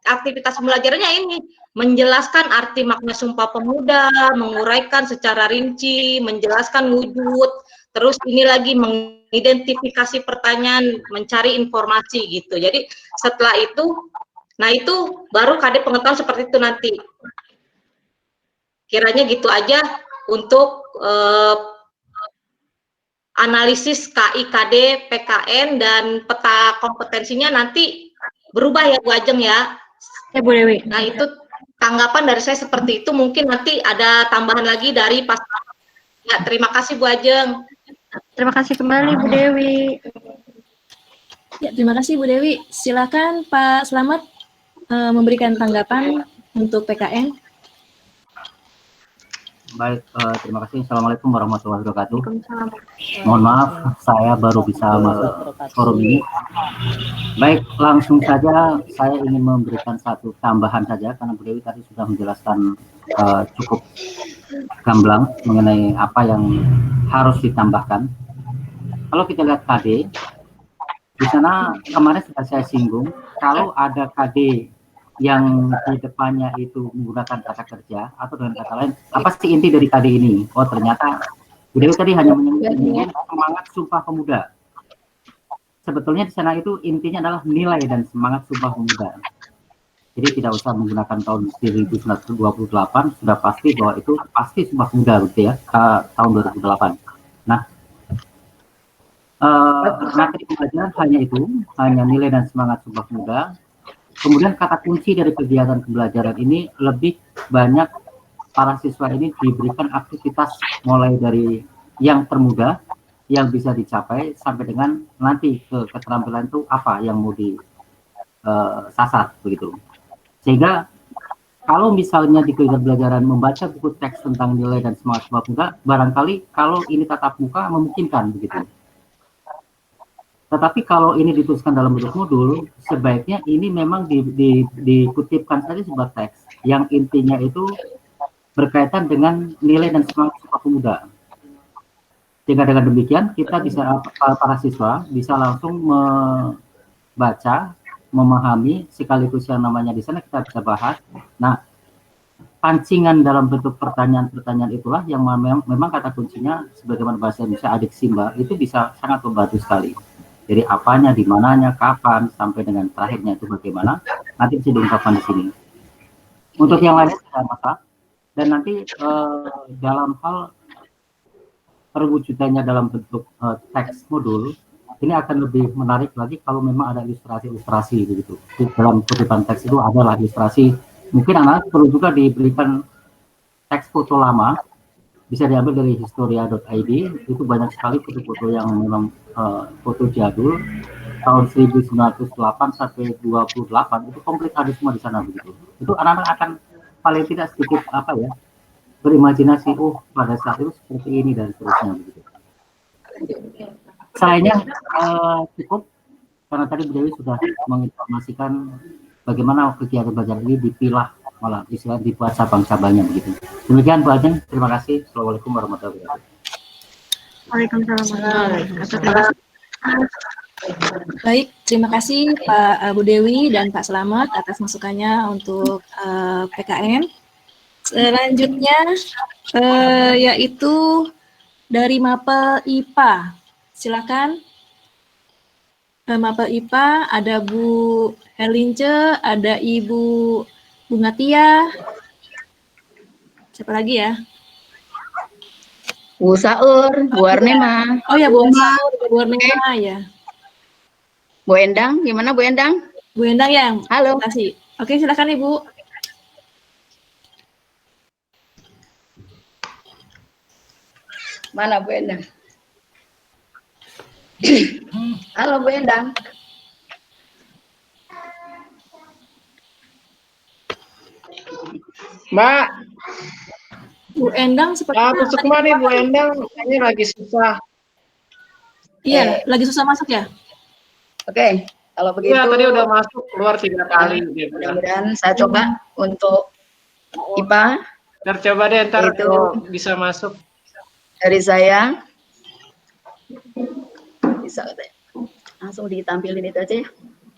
aktivitas pembelajarannya ini menjelaskan arti makna Sumpah Pemuda, menguraikan secara rinci, menjelaskan wujud, terus ini lagi mengidentifikasi pertanyaan, mencari informasi gitu. Jadi setelah itu, nah itu baru KD pengetahuan seperti itu nanti. Kiranya gitu aja untuk analisis KI, KD, PKN, dan peta kompetensinya nanti berubah ya Bu Ajeng ya. Ya Bu Dewi. Nah itu tanggapan dari saya seperti itu, mungkin nanti ada tambahan lagi dari Pak. Ya, terima kasih Bu Ajeng. Terima kasih kembali Bu Dewi. Ya, terima kasih Bu Dewi. Silakan Pak Slamet memberikan tanggapan untuk PKN. Baik, terima kasih. Assalamualaikum warahmatullahi wabarakatuh. Mohon maaf, saya baru bisa masuk forum ini. Baik, langsung saja saya ingin memberikan satu tambahan saja, karena Bu Dewi tadi sudah menjelaskan cukup gamblang mengenai apa yang harus ditambahkan. Kalau kita lihat KD, di sana kemarin sudah saya singgung, kalau ada KD yang di depannya itu menggunakan kata kerja, atau dengan kata lain, apa sih inti dari KD ini? Oh, ternyata Bu Dewi tadi hanya menyebutkan semangat Sumpah Pemuda. Sebetulnya di sana itu intinya adalah nilai dan semangat Sumpah Pemuda. Jadi tidak usah menggunakan tahun 1928, sudah pasti bahwa itu pasti Sumpah Pemuda, gitu ya, tahun 2008. Nah, materi pembelajaran hanya itu, hanya nilai dan semangat Sumpah Pemuda. Kemudian kata kunci dari kegiatan pembelajaran ini lebih banyak para siswa ini diberikan aktivitas mulai dari yang termudah, yang bisa dicapai, sampai dengan nanti ke keterampilan itu apa yang mau disasar begitu. Sehingga kalau misalnya di kegiatan pembelajaran membaca buku teks tentang nilai dan semangat Sumpah Pemuda, barangkali kalau ini tatap muka memungkinkan begitu. Tetapi kalau ini dituliskan dalam bentuk modul, sebaiknya ini memang dikutipkan saja sebuah teks yang intinya itu berkaitan dengan nilai dan semangat Sumpah Pemuda. Sehingga dengan demikian kita bisa, para siswa bisa langsung membaca, memahami, sekaligus yang namanya di sana kita bisa bahas. Nah, pancingan dalam bentuk pertanyaan-pertanyaan itulah yang memang kata kuncinya sebagaimana bahasa Indonesia adiksi Mbak itu bisa sangat membantu sekali. Jadi apanya, di mananya, kapan, sampai dengan terakhirnya itu bagaimana, nanti bisa diungkapkan di sini. Untuk yang lainnya tidak masalah. Dan nanti dalam hal perwujudannya dalam bentuk teks modul, ini akan lebih menarik lagi kalau memang ada ilustrasi-ilustrasi begitu. Di dalam kutipan teks itu adalah ilustrasi. Mungkin anak perlu juga diberikan teks foto lama, bisa diambil dari historia.id, itu banyak sekali foto-foto yang memang foto jadul, tahun 1908 sampai 28, itu komplit ada semua di sana begitu. Itu anak-anak akan paling tidak sedikit berimajinasi, oh pada saat itu seperti ini dan seterusnya begitu. Selainnya cukup, karena tadi Bu Dewi sudah menginformasikan bagaimana kegiatan belajar ini dipilah, malah istilah dibuat cabang-cabangnya begitu. Demikian Bu Ajeng, terima kasih. Assalamualaikum warahmatullahi wabarakatuh. Waalaikumsalam warahmatullahi wabarakatuh. Baik, terima kasih Pak Bu Dewi dan Pak Slamet atas masukannya untuk PKN. Selanjutnya yaitu dari Mapel IPA. Silakan. Mapel IPA ada Bu Herlince, ada Ibu Bunga Tia. Siapa lagi ya? Bu Saur, Bu Arnema. Oh ya, Bu Saur, Bu Arnema ya. Bu Endang, gimana Bu Endang? Bu Endang yang. Halo. Terima kasih. Oke, silakan Ibu. Mana Bu Endang? Halo Bu Endang. Mbak. Bu Endang seperti Bu Sukma nih, Bu Endang ini lagi susah. Iya, lagi susah masuk ya? Oke, kalau begitu. Iya, tadi udah masuk keluar 3 kali. Mudah-mudahan saya coba untuk IPA. Ntar coba deh, ntar kalau bisa masuk. Dari saya. Bisa langsung ditampilin itu aja ya,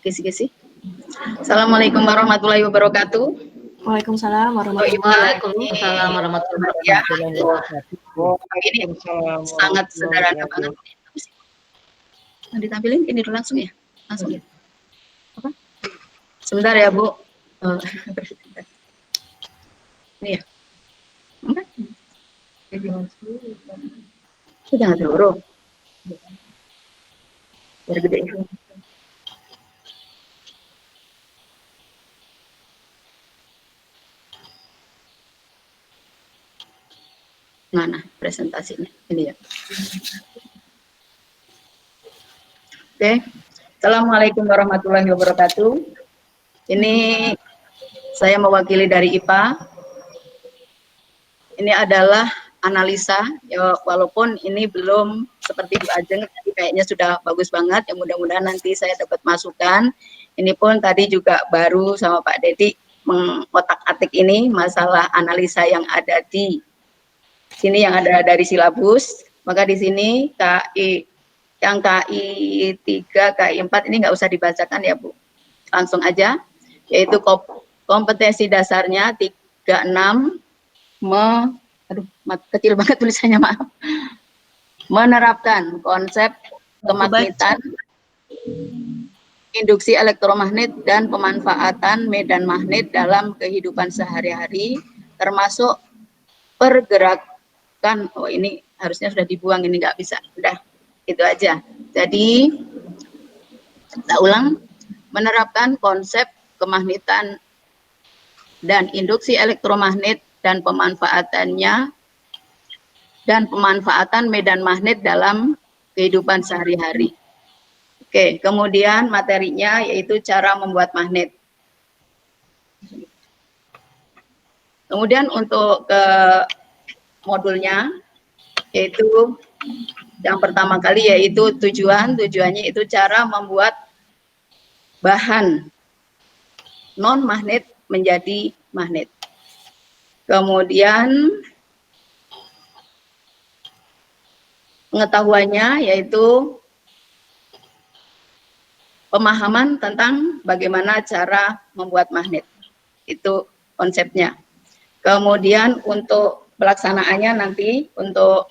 kisi-kisi. Assalamualaikum warahmatullahi wabarakatuh. Waalaikumsalam warahmatullahi wabarakatuh. Ya, ini sangat sederhana banget. Nah, ditampilin ini dulu langsung ya, langsung ya. Apa? Sebentar ya Bu. Ini ya. Jangan dulu. Biar gede. Mana presentasinya? Ini ya. Oke. Assalamualaikum warahmatullahi wabarakatuh. Ini saya mewakili dari IPA. Ini adalah analisa, ya, walaupun ini belum seperti Bu Ajeng, tapi kayaknya sudah bagus banget. Ya mudah-mudahan nanti saya dapat masukan. Ini pun tadi juga baru sama Pak Dedi mengotak-atik ini masalah analisa yang ada di sini, yang ada dari silabus. Maka di sini yang KI 3, KI 4 ini nggak usah dibacakan ya Bu. Langsung aja, yaitu kompetensi dasarnya 36 kecil banget tulisannya, maaf. Menerapkan konsep kemagnetan, induksi elektromagnet dan pemanfaatan medan magnet dalam kehidupan sehari-hari, termasuk pergerakan. Oh, ini harusnya sudah dibuang, ini nggak bisa. Udah, itu aja. Jadi, kita ulang. Menerapkan konsep kemagnetan dan induksi elektromagnet dan pemanfaatannya dan pemanfaatan medan magnet dalam kehidupan sehari-hari. Oke, kemudian materinya yaitu cara membuat magnet. Kemudian untuk ke modulnya, yaitu yang pertama kali yaitu tujuannya itu cara membuat bahan non-magnet menjadi magnet. Kemudian pengetahuannya yaitu pemahaman tentang bagaimana cara membuat magnet. Itu konsepnya. Kemudian untuk pelaksanaannya nanti untuk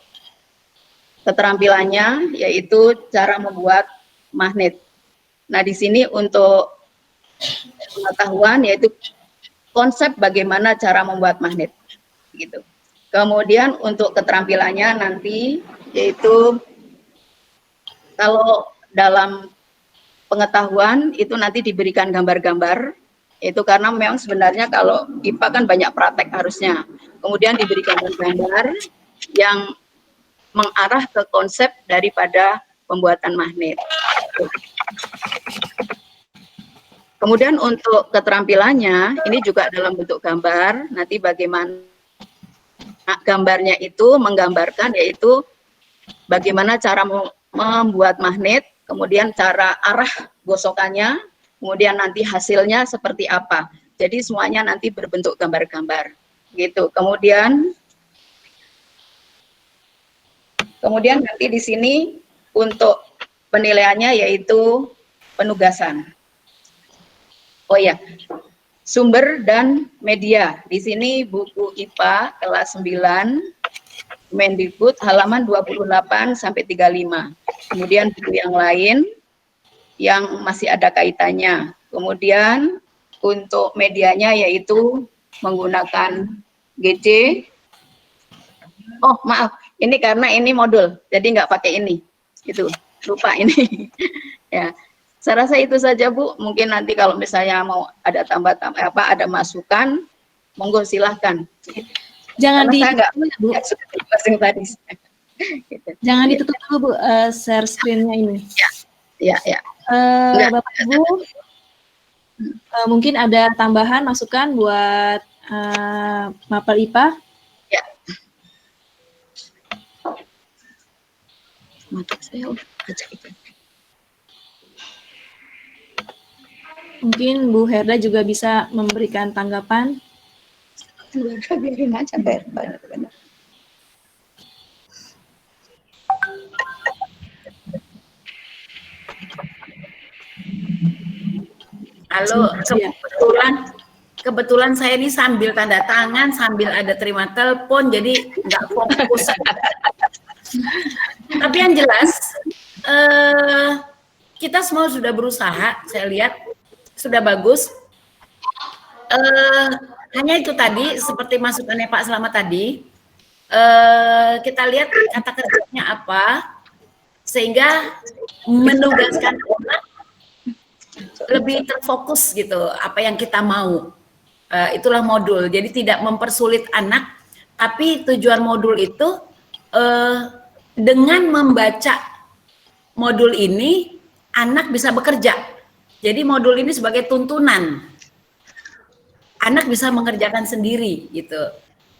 keterampilannya yaitu cara membuat magnet. Nah, di sini untuk pengetahuan yaitu konsep bagaimana cara membuat magnet gitu. Kemudian untuk keterampilannya nanti yaitu kalau dalam pengetahuan itu nanti diberikan gambar-gambar, itu karena memang sebenarnya kalau IPA kan banyak praktek harusnya. Kemudian diberikan gambar yang mengarah ke konsep daripada pembuatan magnet. Kemudian untuk keterampilannya ini juga dalam bentuk gambar, nanti bagaimana gambarnya itu menggambarkan yaitu bagaimana cara membuat magnet, kemudian cara arah gosokannya, kemudian nanti hasilnya seperti apa. Jadi semuanya nanti berbentuk gambar-gambar gitu. Kemudian nanti di sini untuk penilaiannya yaitu penugasan. Oh ya, sumber dan media. Di sini buku IPA kelas 9 Mendikbud halaman 28 sampai 35. Kemudian buku yang lain yang masih ada kaitannya. Kemudian untuk medianya yaitu menggunakan GC. Oh maaf, ini karena ini modul, jadi nggak pakai ini. Itu lupa ini. Ya. Saya rasa itu saja Bu, mungkin nanti kalau misalnya mau ada ada masukan, monggo silahkan. Jangan tadi. Jangan ditutup dulu Bu, share screen-nya ini. Ya. Bapak Ibu, mungkin ada tambahan masukan buat Mapel IPA? Ya. Mantap saya baca itu. Mungkin Bu Herda juga bisa memberikan tanggapan. Biarin aja, benar. Halo, kebetulan saya ini sambil tanda tangan, sambil ada terima telepon, jadi nggak fokus. Tapi yang jelas, kita semua sudah berusaha, saya lihat sudah bagus. Hanya itu tadi, seperti masukannya Pak Slamet tadi, kita lihat kata kerjanya apa, sehingga menugaskan orang lebih terfokus gitu, apa yang kita mau. Itulah modul, jadi tidak mempersulit anak, tapi tujuan modul itu dengan membaca modul ini, anak bisa bekerja. Jadi modul ini sebagai tuntunan. Anak bisa mengerjakan sendiri gitu.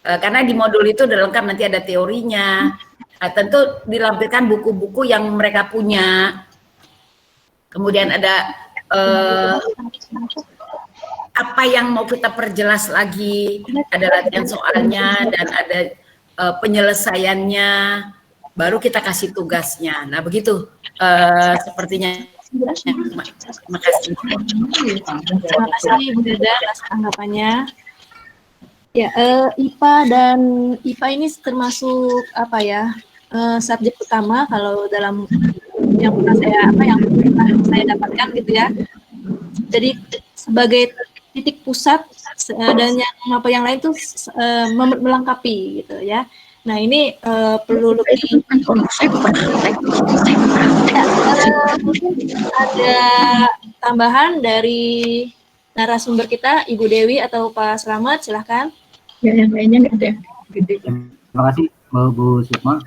Karena di modul itu udah lengkap, nanti ada teorinya. Tentu dilampirkan buku-buku yang mereka punya. Kemudian ada apa yang mau kita perjelas lagi, ada latihan soalnya dan ada penyelesaiannya, baru kita kasih tugasnya. Nah begitu sepertinya. Terima kasih. Terima kasih Bu Herda atas tanggapannya. Ya, IPA dan IPA ini termasuk apa ya, subjek utama kalau dalam yang pernah saya dapatkan gitu ya. Jadi sebagai titik pusat dan yang lain tuh melengkapi gitu ya. Nah ini perlu lebih mungkin ada tambahan dari narasumber kita Ibu Dewi atau Pak Slamet, silahkan. Ya, yang lainnya nggak ada. Terima kasih Bu Sukma.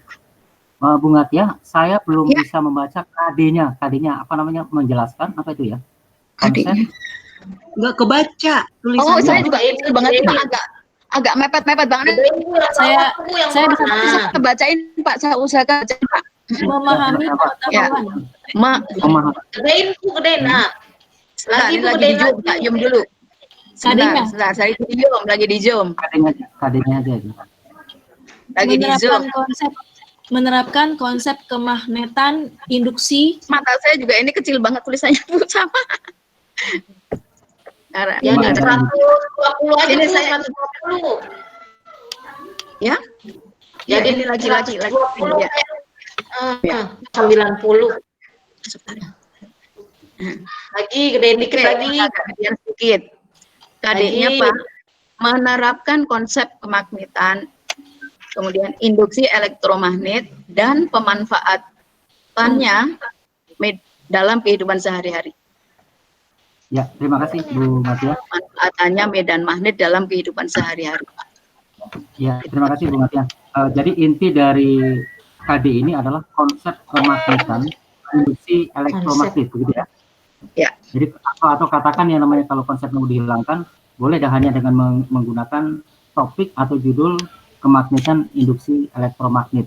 Bu Ngatia, saya belum bisa membaca KD-nya. KD-nya apa namanya, menjelaskan apa itu ya? KD-nya nggak kebaca tulisannya. Oh, saya juga itu banget, agak mepet-mepet banget. Saya bisa kebacain Pak, saya usahakan bacain Pak. Memahami pengetahuan. Gedein Bu, gedein. Nah, lagi di Zoom, Kak, Zoom dulu. Sebentar, saya lagi di Zoom. KD-nya aja. Lagi di Zoom. Menerapkan konsep kemagnetan induksi. Mata saya juga ini kecil banget tulisannya Bu, sama. Ya, 120 aja, ini Bu, saya 120. Ya. Jadi lagi. 20 Ya. 90. Lagi gedein dikit lagi. Biar sedikit. KD-nya Lagi. Pak, menerapkan konsep kemagnetan, kemudian induksi elektromagnet dan pemanfaatannya dalam kehidupan sehari-hari. Ya, terima kasih Bu Matia. Manfaatannya medan magnet dalam kehidupan sehari-hari. Ya, terima kasih Bu Matia. Jadi inti dari KD ini adalah konsep kemagnetan induksi elektromagnet, begitu ya? Ya. Jadi atau katakan yang namanya kalau konsepnya mau dihilangkan, boleh dah hanya dengan menggunakan topik atau judul kemagnetan induksi elektromagnet.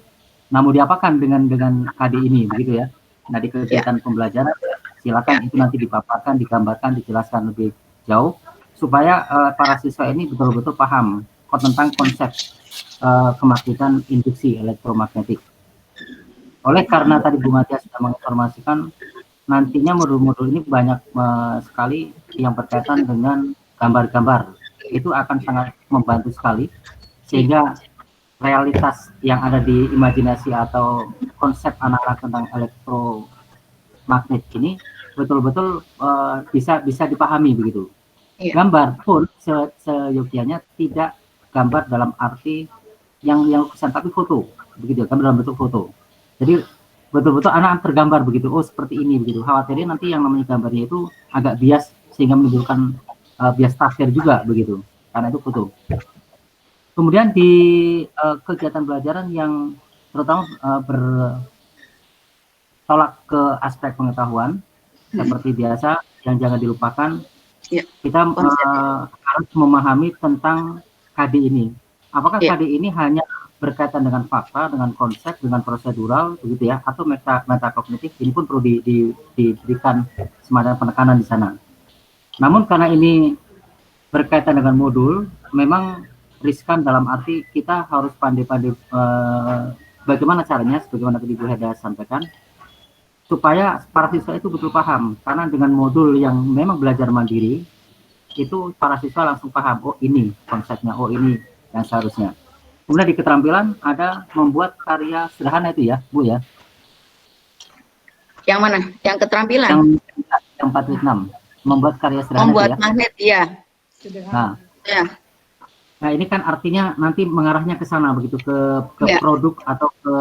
Nah, mau diapakan dengan KD ini, begitu ya? Nah, di kegiatan pembelajaran, silakan itu nanti dipaparkan, digambarkan, dijelaskan lebih jauh, supaya para siswa ini betul-betul paham tentang konsep kemagnetan induksi elektromagnetik. Oleh karena tadi Bu Matia sudah menginformasikan, nantinya modul-modul ini banyak sekali yang berkaitan dengan gambar-gambar. Itu akan sangat membantu sekali, sehingga realitas yang ada di imajinasi atau konsep anak-anak tentang elektromagnet ini betul-betul bisa dipahami begitu. Gambar pun seyogyanya tidak gambar dalam arti yang lukisan, tapi foto, begitu, gambar dalam bentuk foto. Jadi betul-betul anak tergambar begitu, oh seperti ini begitu. Khawatirnya nanti yang namanya gambarnya itu agak bias sehingga menimbulkan bias tafsir juga begitu, karena itu foto. Kemudian di kegiatan pelajaran yang terutama bertolak ke aspek pengetahuan, seperti biasa yang jangan dilupakan, kita harus memahami tentang KD ini. Apakah KD ini hanya berkaitan dengan fakta, dengan konsep, dengan prosedural, begitu ya, atau metakognitif? Ini pun perlu diberikan semacam penekanan di sana. Namun karena ini berkaitan dengan modul, memang riskan dalam arti kita harus pandai-pandai bagaimana caranya, sebagaimana tadi Bu Heda sampaikan, supaya para siswa itu betul paham. Karena dengan modul yang memang belajar mandiri, itu para siswa langsung paham, oh ini konsepnya, oh ini yang seharusnya. Kemudian di keterampilan ada membuat karya sederhana itu ya, Bu ya. Yang mana? Yang keterampilan? Yang 46. Membuat karya sederhana. Membuat ya. magnet, iya. Nah, ya. Nah, ini kan artinya nanti mengarahnya ke sana begitu, ke produk atau ke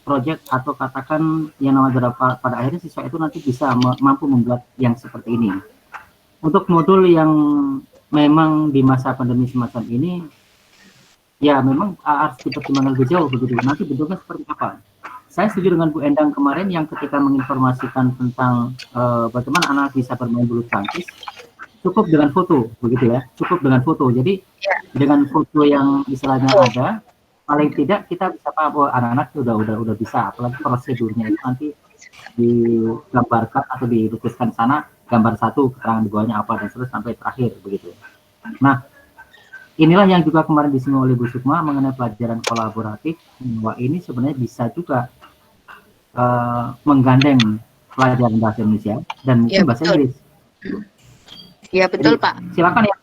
project, atau katakan yang namanya pada akhirnya siswa itu nanti bisa mampu membuat yang seperti ini. Untuk modul yang memang di masa pandemi semacam ini, ya memang harus dipertimbangkan lebih jauh begitu. Nanti bentuknya seperti apa? Saya setuju dengan Bu Endang kemarin yang ketika menginformasikan tentang bagaimana anak bisa bermain bulu tangkis, cukup dengan foto, begitu ya, cukup dengan foto. Jadi dengan foto yang istilahnya ada, paling tidak kita bisa paham bahwa anak-anak udah bisa, apalagi prosedurnya itu nanti digambarkan atau dilukiskan sana, gambar satu, keterangan di bawahnya apa, dan terus sampai terakhir begitu. Nah, inilah yang juga kemarin disinggung oleh Bu Sukma mengenai pelajaran kolaboratif, bahwa ini sebenarnya bisa juga menggandeng pelajaran bahasa Indonesia dan mungkin bahasa Inggris. Iya betul. Jadi, Pak. Silakan ya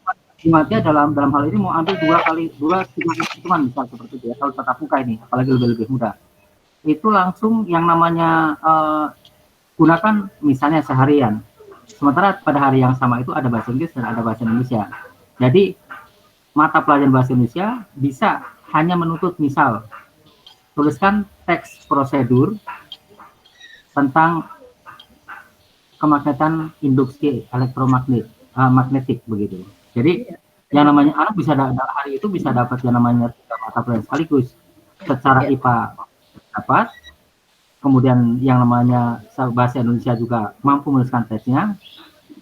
Bu Matia dalam hal ini mau ambil 2-3 hitungan misal seperti itu ya, kalau tatap muka ini, apalagi lebih mudah. Itu langsung yang namanya gunakan misalnya seharian. Sementara pada hari yang sama itu ada bahasa Inggris dan ada bahasa Indonesia. Jadi mata pelajaran bahasa Indonesia bisa hanya menuntut misal tuliskan teks prosedur tentang kemagnetan induksi magnetik begitu. Jadi yang namanya anak bisa hari itu bisa dapat yang namanya 3 mata pelajaran sekaligus. Secara IPA dapat, kemudian yang namanya bahasa Indonesia juga mampu menuliskan teksnya,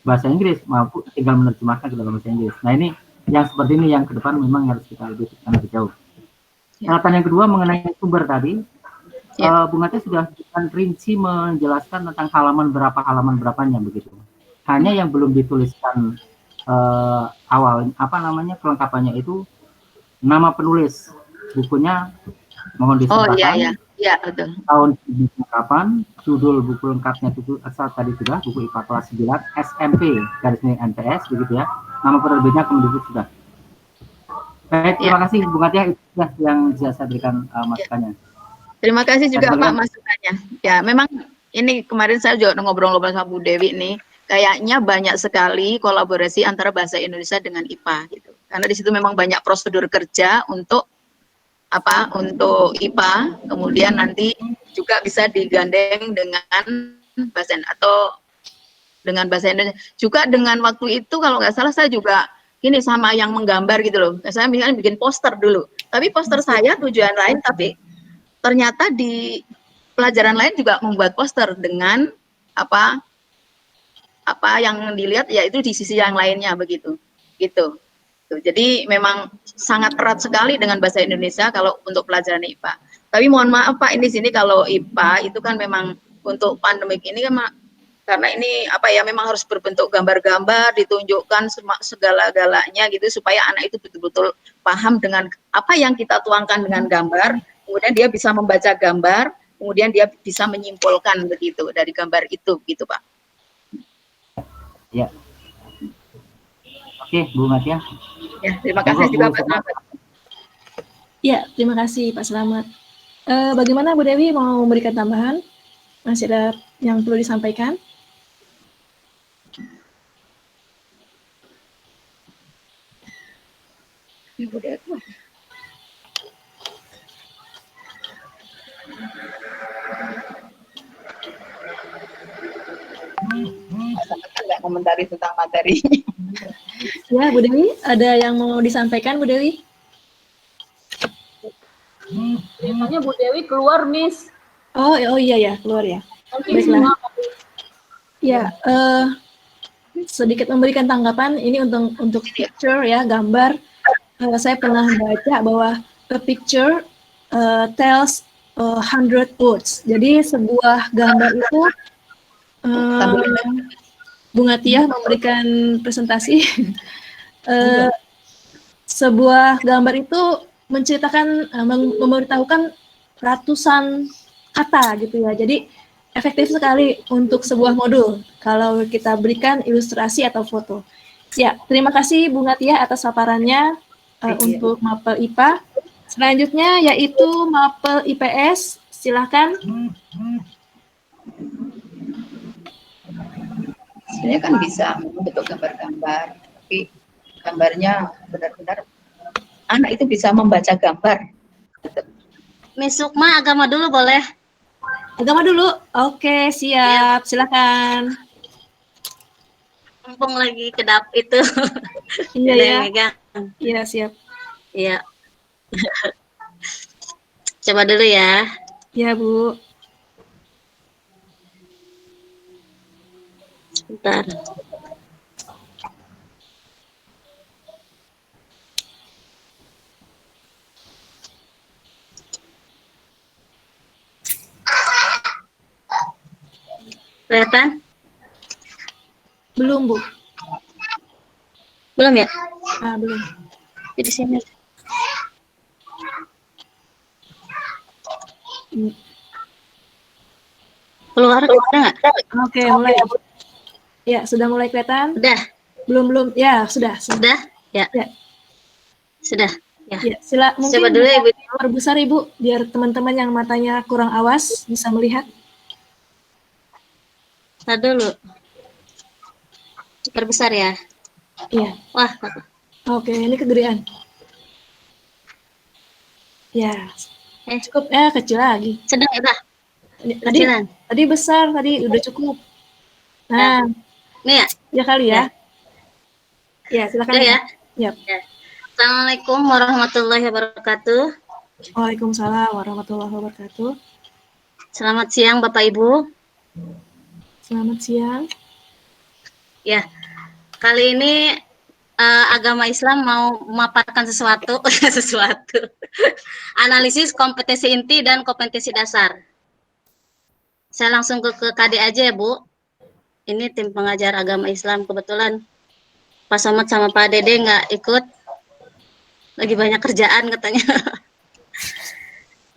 bahasa Inggris mampu tinggal menerjemahkan ke dalam bahasa Inggris. Nah ini yang seperti ini yang ke depan memang harus kita lebih jauh. Catatan yang kedua mengenai sumber tadi, Bu Matia sudah rinci menjelaskan tentang berapa halaman berapanya begitu. Hanya yang belum dituliskan awal kelengkapannya itu nama penulis bukunya, mohon disebutkan. Iya, betul. Tahun kapan, judul buku lengkapnya itu asal tadi sudah, buku IPA kelas 9 SMP /NPS begitu ya. Nama penerbitnya kemudian sudah. Baik, terima kasih Bung Atia itu yang bisa saya berikan masukannya. Terima kasih juga Saya Pak masukannya. Ya, memang ini kemarin saya juga ngobrol-ngobrol sama Bu Dewi nih, kayaknya banyak sekali kolaborasi antara bahasa Indonesia dengan IPA gitu. Karena di situ memang banyak prosedur kerja untuk apa? Untuk IPA, kemudian nanti juga bisa digandeng dengan bahasa atau dengan bahasa Indonesia. Juga dengan waktu itu kalau nggak salah saya juga ini sama yang menggambar gitu loh. Saya misalnya bikin poster dulu. Tapi poster saya tujuan lain, tapi ternyata di pelajaran lain juga membuat poster dengan apa yang dilihat yaitu di sisi yang lainnya begitu gitu. Jadi memang sangat erat sekali dengan bahasa Indonesia kalau untuk pelajaran IPA. Tapi mohon maaf Pak, ini sini kalau IPA itu kan memang untuk pandemik ini kan karena ini memang harus berbentuk gambar-gambar, ditunjukkan segala-galanya gitu supaya anak itu betul-betul paham dengan apa yang kita tuangkan dengan gambar. Kemudian dia bisa membaca gambar, kemudian dia bisa menyimpulkan begitu dari gambar itu, gitu Pak. Ya. Oke, Bu Atia. Ya, terima kasih juga Pak Selamat. Ya, terima kasih Pak Selamat. Bagaimana Bu Dewi mau memberikan tambahan? Masih ada yang perlu disampaikan? Bu Dewi. Nggak komentari tentang materi. Ya, Bu Dewi, ada yang mau disampaikan, Bu Dewi? Biasanya Bu Dewi keluar, Miss. Oh iya ya, keluar ya. Baiklah. Ya, sedikit memberikan tanggapan ini untuk picture ya, gambar. Saya pernah baca bahwa a picture tells 100 words. Jadi sebuah gambar itu Bung Atia memberikan presentasi. Sebuah gambar itu menceritakan, memberitahukan ratusan kata gitu ya. Jadi efektif sekali untuk sebuah modul kalau kita berikan ilustrasi atau foto. Ya, terima kasih Bung Atia atas paparannya untuk mapel IPA. Selanjutnya yaitu mapel IPS. Silakan. Sebenarnya kan bisa membentuk gambar-gambar, tapi gambarnya benar-benar anak itu bisa membaca gambar. Miss Sukma, agama dulu boleh? Agama dulu? Oke, siap. Silakan. Mumpung lagi kedap itu. Iya ya. Megang. Iya, siap. Iya. Coba dulu ya. Iya, Bu. Sebentar. Kelihatan? Belum, Bu. Belum ya? Belum. Di sini. Keluar nggak? Oke, mulai. Ya, sudah mulai kelihatan? Sudah. Belum. Ya, sudah. Sudah? Ya. Sudah. Ya. Mungkin coba dulu Ibu. Perbesar Ibu, biar teman-teman yang matanya kurang awas bisa melihat. Ntar dulu. Perbesar ya? Iya. Wah. Oke, ini kegedean. Ya. Cukup. Kecil lagi. Sedang ya, Bah? Tadi besar, tadi udah cukup. Nah. Ini ya? Ya kali ya. Ya, silakan. Ya. Yap. Ya. Assalamualaikum warahmatullahi wabarakatuh. Waalaikumsalam warahmatullahi wabarakatuh. Selamat siang Bapak Ibu. Selamat siang. Ya, kali ini agama Islam mau memaparkan sesuatu. Analisis kompetensi inti dan kompetensi dasar. Saya langsung ke KD aja ya Bu. Ini tim pengajar agama Islam, kebetulan Pak Somad sama Pak Dede nggak ikut. Lagi banyak kerjaan katanya.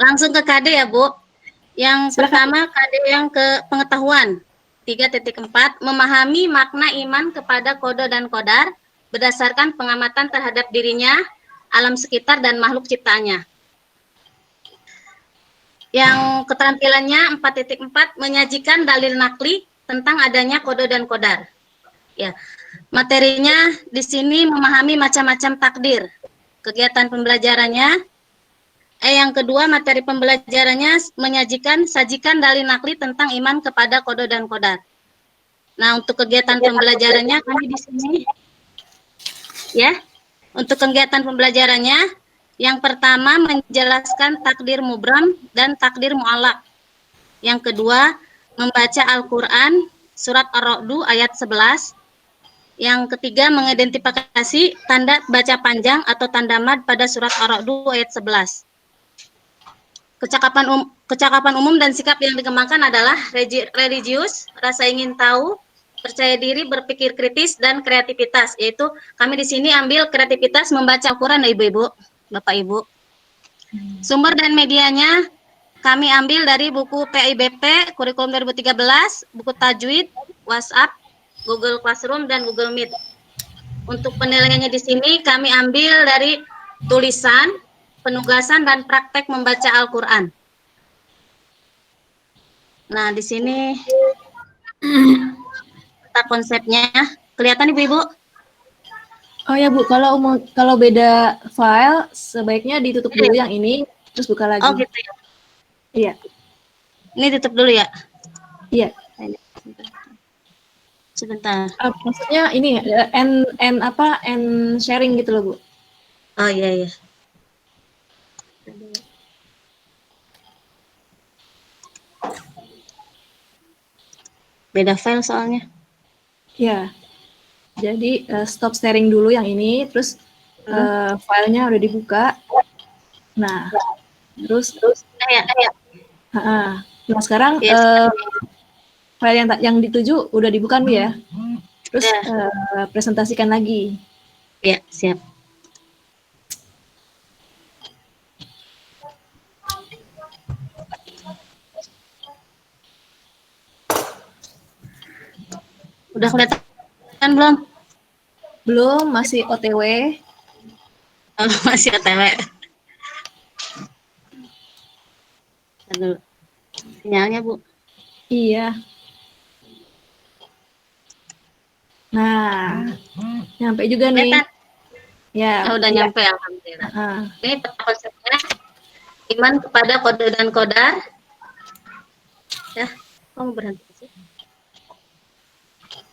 Langsung ke KD ya Bu. Yang pertama KD yang ke pengetahuan. 3.4 memahami makna iman kepada kode dan kodar berdasarkan pengamatan terhadap dirinya, alam sekitar dan makhluk ciptaannya. Yang keterampilannya 4.4 menyajikan dalil nakli tentang adanya kode dan kodar. Ya, materinya di sini memahami macam-macam takdir. Kegiatan pembelajarannya, yang kedua materi pembelajarannya sajikan dalil nakli tentang iman kepada kode dan kodar. Nah, untuk kegiatan pembelajarannya kami di sini, ya, untuk kegiatan pembelajarannya, yang pertama menjelaskan takdir mubram dan takdir mu'allaq. Yang kedua, membaca Al-Quran surat Ar-Ra'du ayat 11. Yang ketiga, mengidentifikasi tanda baca panjang atau tanda mad pada surat Ar-Ra'du ayat 11. Kecakapan umum dan sikap yang dikembangkan adalah religius, rasa ingin tahu, percaya diri, berpikir kritis, dan kreativitas. Yaitu kami di sini ambil kreativitas membaca Al-Quran, Ibu-Ibu, Bapak-Ibu. Sumber dan medianya kami ambil dari buku PIBP, kurikulum 2013, buku tajwid, WhatsApp, Google Classroom, dan Google Meet. Untuk penilaiannya di sini kami ambil dari tulisan, penugasan, dan praktek membaca Al-Quran. Nah, di sini kita konsepnya kelihatan Ibu-Ibu? Oh ya Bu, kalau beda file sebaiknya ditutup dulu yang ini, terus buka lagi. Oh gitu ya? Iya. Ini tutup dulu ya? Iya. Sebentar. Maksudnya ini end sharing gitu loh Bu. Oh iya iya. Beda file soalnya. Ya. Jadi stop sharing dulu yang ini, terus filenya udah dibuka. Nah, terus ya. Nah sekarang file yang dituju udah dibuka nih ya. Terus presentasikan lagi. Ya, siap. Udah kelihatan belum? Belum, masih OTW. Oh, masih OTW. Aduh. Sinyalnya, Bu. Iya. Nah, nyampe juga nih. Ya, udah iya. nyampe alhamdulillah. Ini konsepnya iman kepada kode dan kodar. Ya, kamu berhenti sih.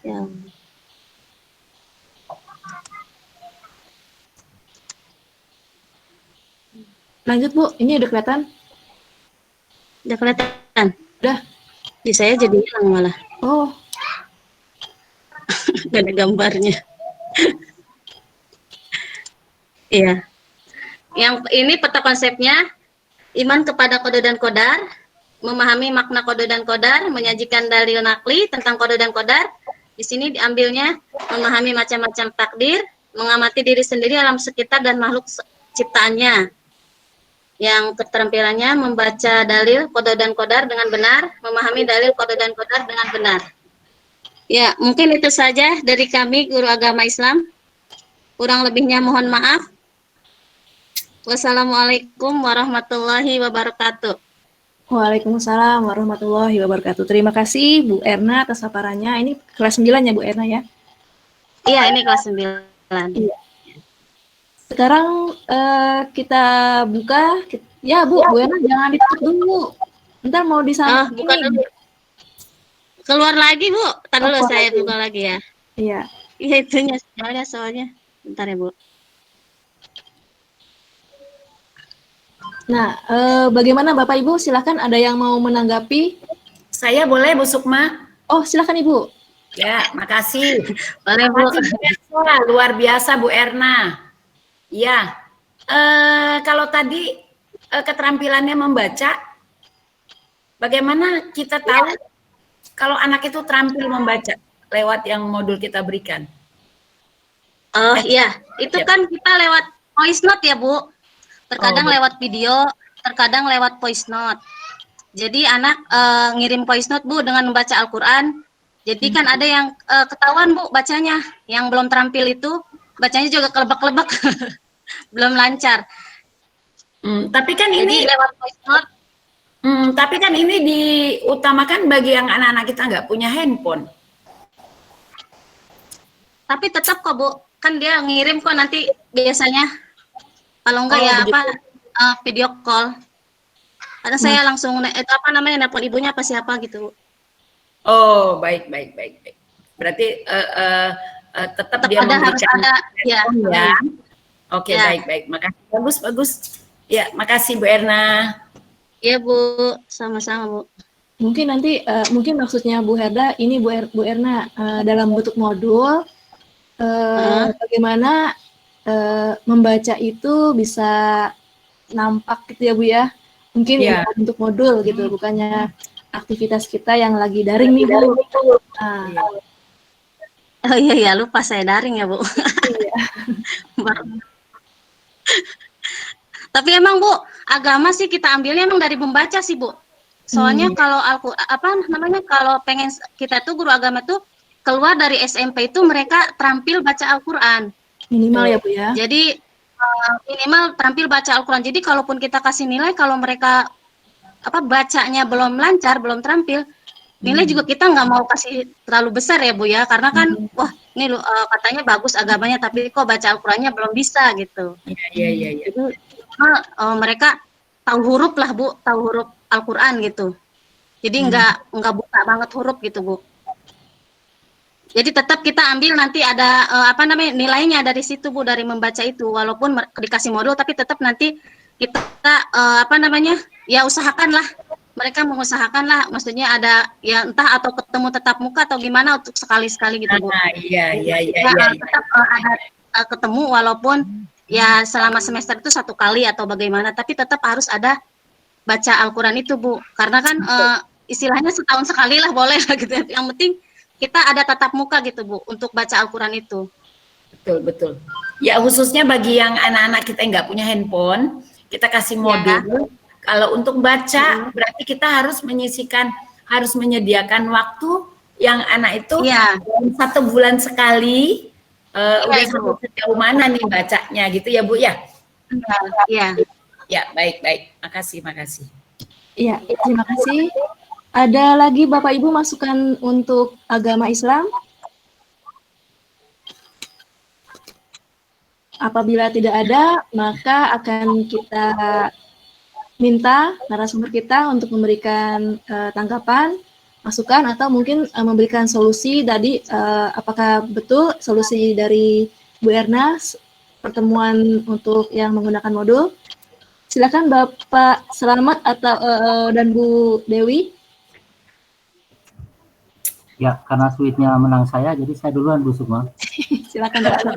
Ya. Lanjut Bu, ini udah kelihatan? Udah kelihatan? Udah. Di saya jadi hilang malah. Oh. Gak ada gambarnya. Iya. Yang ini peta konsepnya, iman kepada kode dan kodar, memahami makna kode dan kodar, menyajikan dalil nakli tentang kode dan kodar. Di sini diambilnya memahami macam-macam takdir, mengamati diri sendiri, alam sekitar, dan makhluk ciptaannya. Yang keterampilannya membaca dalil kode dan kodar dengan benar, memahami dalil kode dan kodar dengan benar. Ya, mungkin itu saja dari kami, Guru Agama Islam. Kurang lebihnya mohon maaf. Wassalamualaikum warahmatullahi wabarakatuh. Waalaikumsalam warahmatullahi wabarakatuh. Terima kasih Bu Erna atas paparannya. Ini kelas 9 ya Bu Erna ya? Iya, ini kelas 9. Iya. Sekarang kita buka. Ya Bu Erna jangan ditutup dulu. Ntar mau disambung. Buka dulu. Keluar lagi Bu. Ntar dulu saya buka lagi ya. Iya. Iya itunya soalnya. Bentar ya Bu. Nah, bagaimana Bapak Ibu? Silakan ada yang mau menanggapi? Saya boleh Bu Sukma? Oh, silakan Ibu. Ya, makasih. Boleh Bu. Luar biasa Bu Erna. Ya, kalau tadi keterampilannya membaca, bagaimana kita tahu kalau anak itu terampil membaca lewat yang modul kita berikan? Oh iya, itu kan kita lewat voice note ya Bu. Terkadang lewat video, terkadang lewat voice note. Jadi anak ngirim voice note Bu dengan membaca Al-Quran. Jadi kan ada yang ketahuan Bu bacanya, yang belum terampil itu bacanya juga kelebak-kelebak. belum lancar. Tapi kan Jadi ini lewat voice note. tapi kan ini diutamakan bagi yang anak-anak kita nggak punya handphone. Tapi tetap kok Bu, kan dia ngirim kok nanti biasanya. Kalau enggak Oh, ya begitu. video call. Karena saya langsung itu apa namanya nelpon ibunya apa siapa gitu. Oh, baik. Berarti tetap dia ada harus memberikan ada ya. handphone ya. Oke, Ya. baik. Makasih. Bagus. Ya, makasih Bu Erna. Iya Bu, sama-sama Bu. Mungkin nanti mungkin maksudnya Bu Herda ini Bu Erna dalam bentuk modul bagaimana membaca itu bisa nampak gitu ya Bu ya. Mungkin Ya. bentuk modul gitu, bukannya aktivitas kita yang lagi daring nih Bu. Oh iya lupa saya daring ya Bu. Iya. Tapi emang Bu, agama sih kita ambilnya emang dari membaca sih Bu. Soalnya kalau kalau pengen kita tuh guru agama tuh keluar dari SMP itu mereka terampil baca Al-Qur'an. Minimal ya Bu ya. Jadi minimal terampil baca Al-Qur'an. Jadi kalaupun kita kasih nilai kalau mereka bacanya belum lancar, belum terampil, nilai juga kita nggak mau kasih terlalu besar ya Bu ya, karena kan wah ini katanya bagus agamanya tapi kok baca Al-Qur'annya belum bisa gitu. Iya. Itu mereka tahu huruf lah Bu, tahu huruf Al-Qur'an gitu. Jadi nggak buta banget huruf gitu Bu. Jadi tetap kita ambil nanti ada nilainya dari situ Bu, dari membaca itu walaupun dikasih modul tapi tetap nanti kita ya usahakanlah, mereka mengusahakanlah, maksudnya ada ya entah atau ketemu tetap muka atau gimana untuk sekali-sekali gitu Bu. Iya. Tetap ada ketemu walaupun ya selama semester itu 1 kali atau bagaimana, tapi tetap harus ada baca Al-Qur'an itu Bu, karena kan istilahnya setahun sekali lah boleh lah gitu. Yang penting kita ada tatap muka gitu Bu untuk baca Al-Qur'an itu. Betul. Ya khususnya bagi yang anak-anak kita yang nggak punya handphone, kita kasih modul. Kalau untuk baca berarti kita harus menyediakan waktu yang anak itu 1 bulan sekali. Udah sampai sejauh mana nih bacanya gitu ya Bu ya? Iya. Ya, baik. Makasih. Iya, terima kasih. Ada lagi Bapak Ibu masukan untuk agama Islam? Apabila tidak ada, maka akan kita minta narasumber kita untuk memberikan tanggapan, masukan, atau mungkin memberikan solusi tadi, apakah betul solusi dari Bu Erna, pertemuan untuk yang menggunakan modul. Silakan Bapak Selamat dan Bu Dewi. Ya, karena suite-nya menang saya, jadi saya duluan Bu Sukma. Silakan Bapak.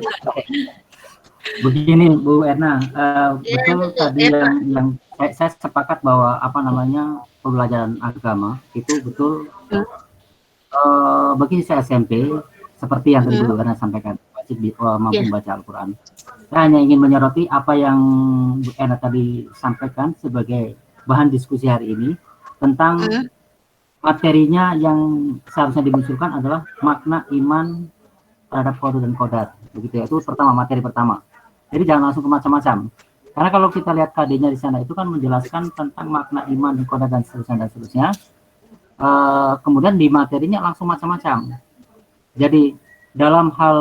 Begini Bu Erna, betul tadi yang saya sepakat bahwa pembelajaran agama itu betul bagi saya SMP seperti yang tadi Bu Erna sampaikan, wajib mampu membaca Al-Quran. Saya hanya ingin menyoroti apa yang Bu Erna tadi sampaikan sebagai bahan diskusi hari ini tentang materinya yang seharusnya dimunculkan adalah makna iman terhadap qada dan qadar. Begitu ya, itu materi pertama. Jadi jangan langsung ke macam-macam. Karena kalau kita lihat KD-nya di sana itu kan menjelaskan tentang makna iman dan qadar dan seterusnya. Kemudian di materinya langsung macam-macam. Jadi dalam hal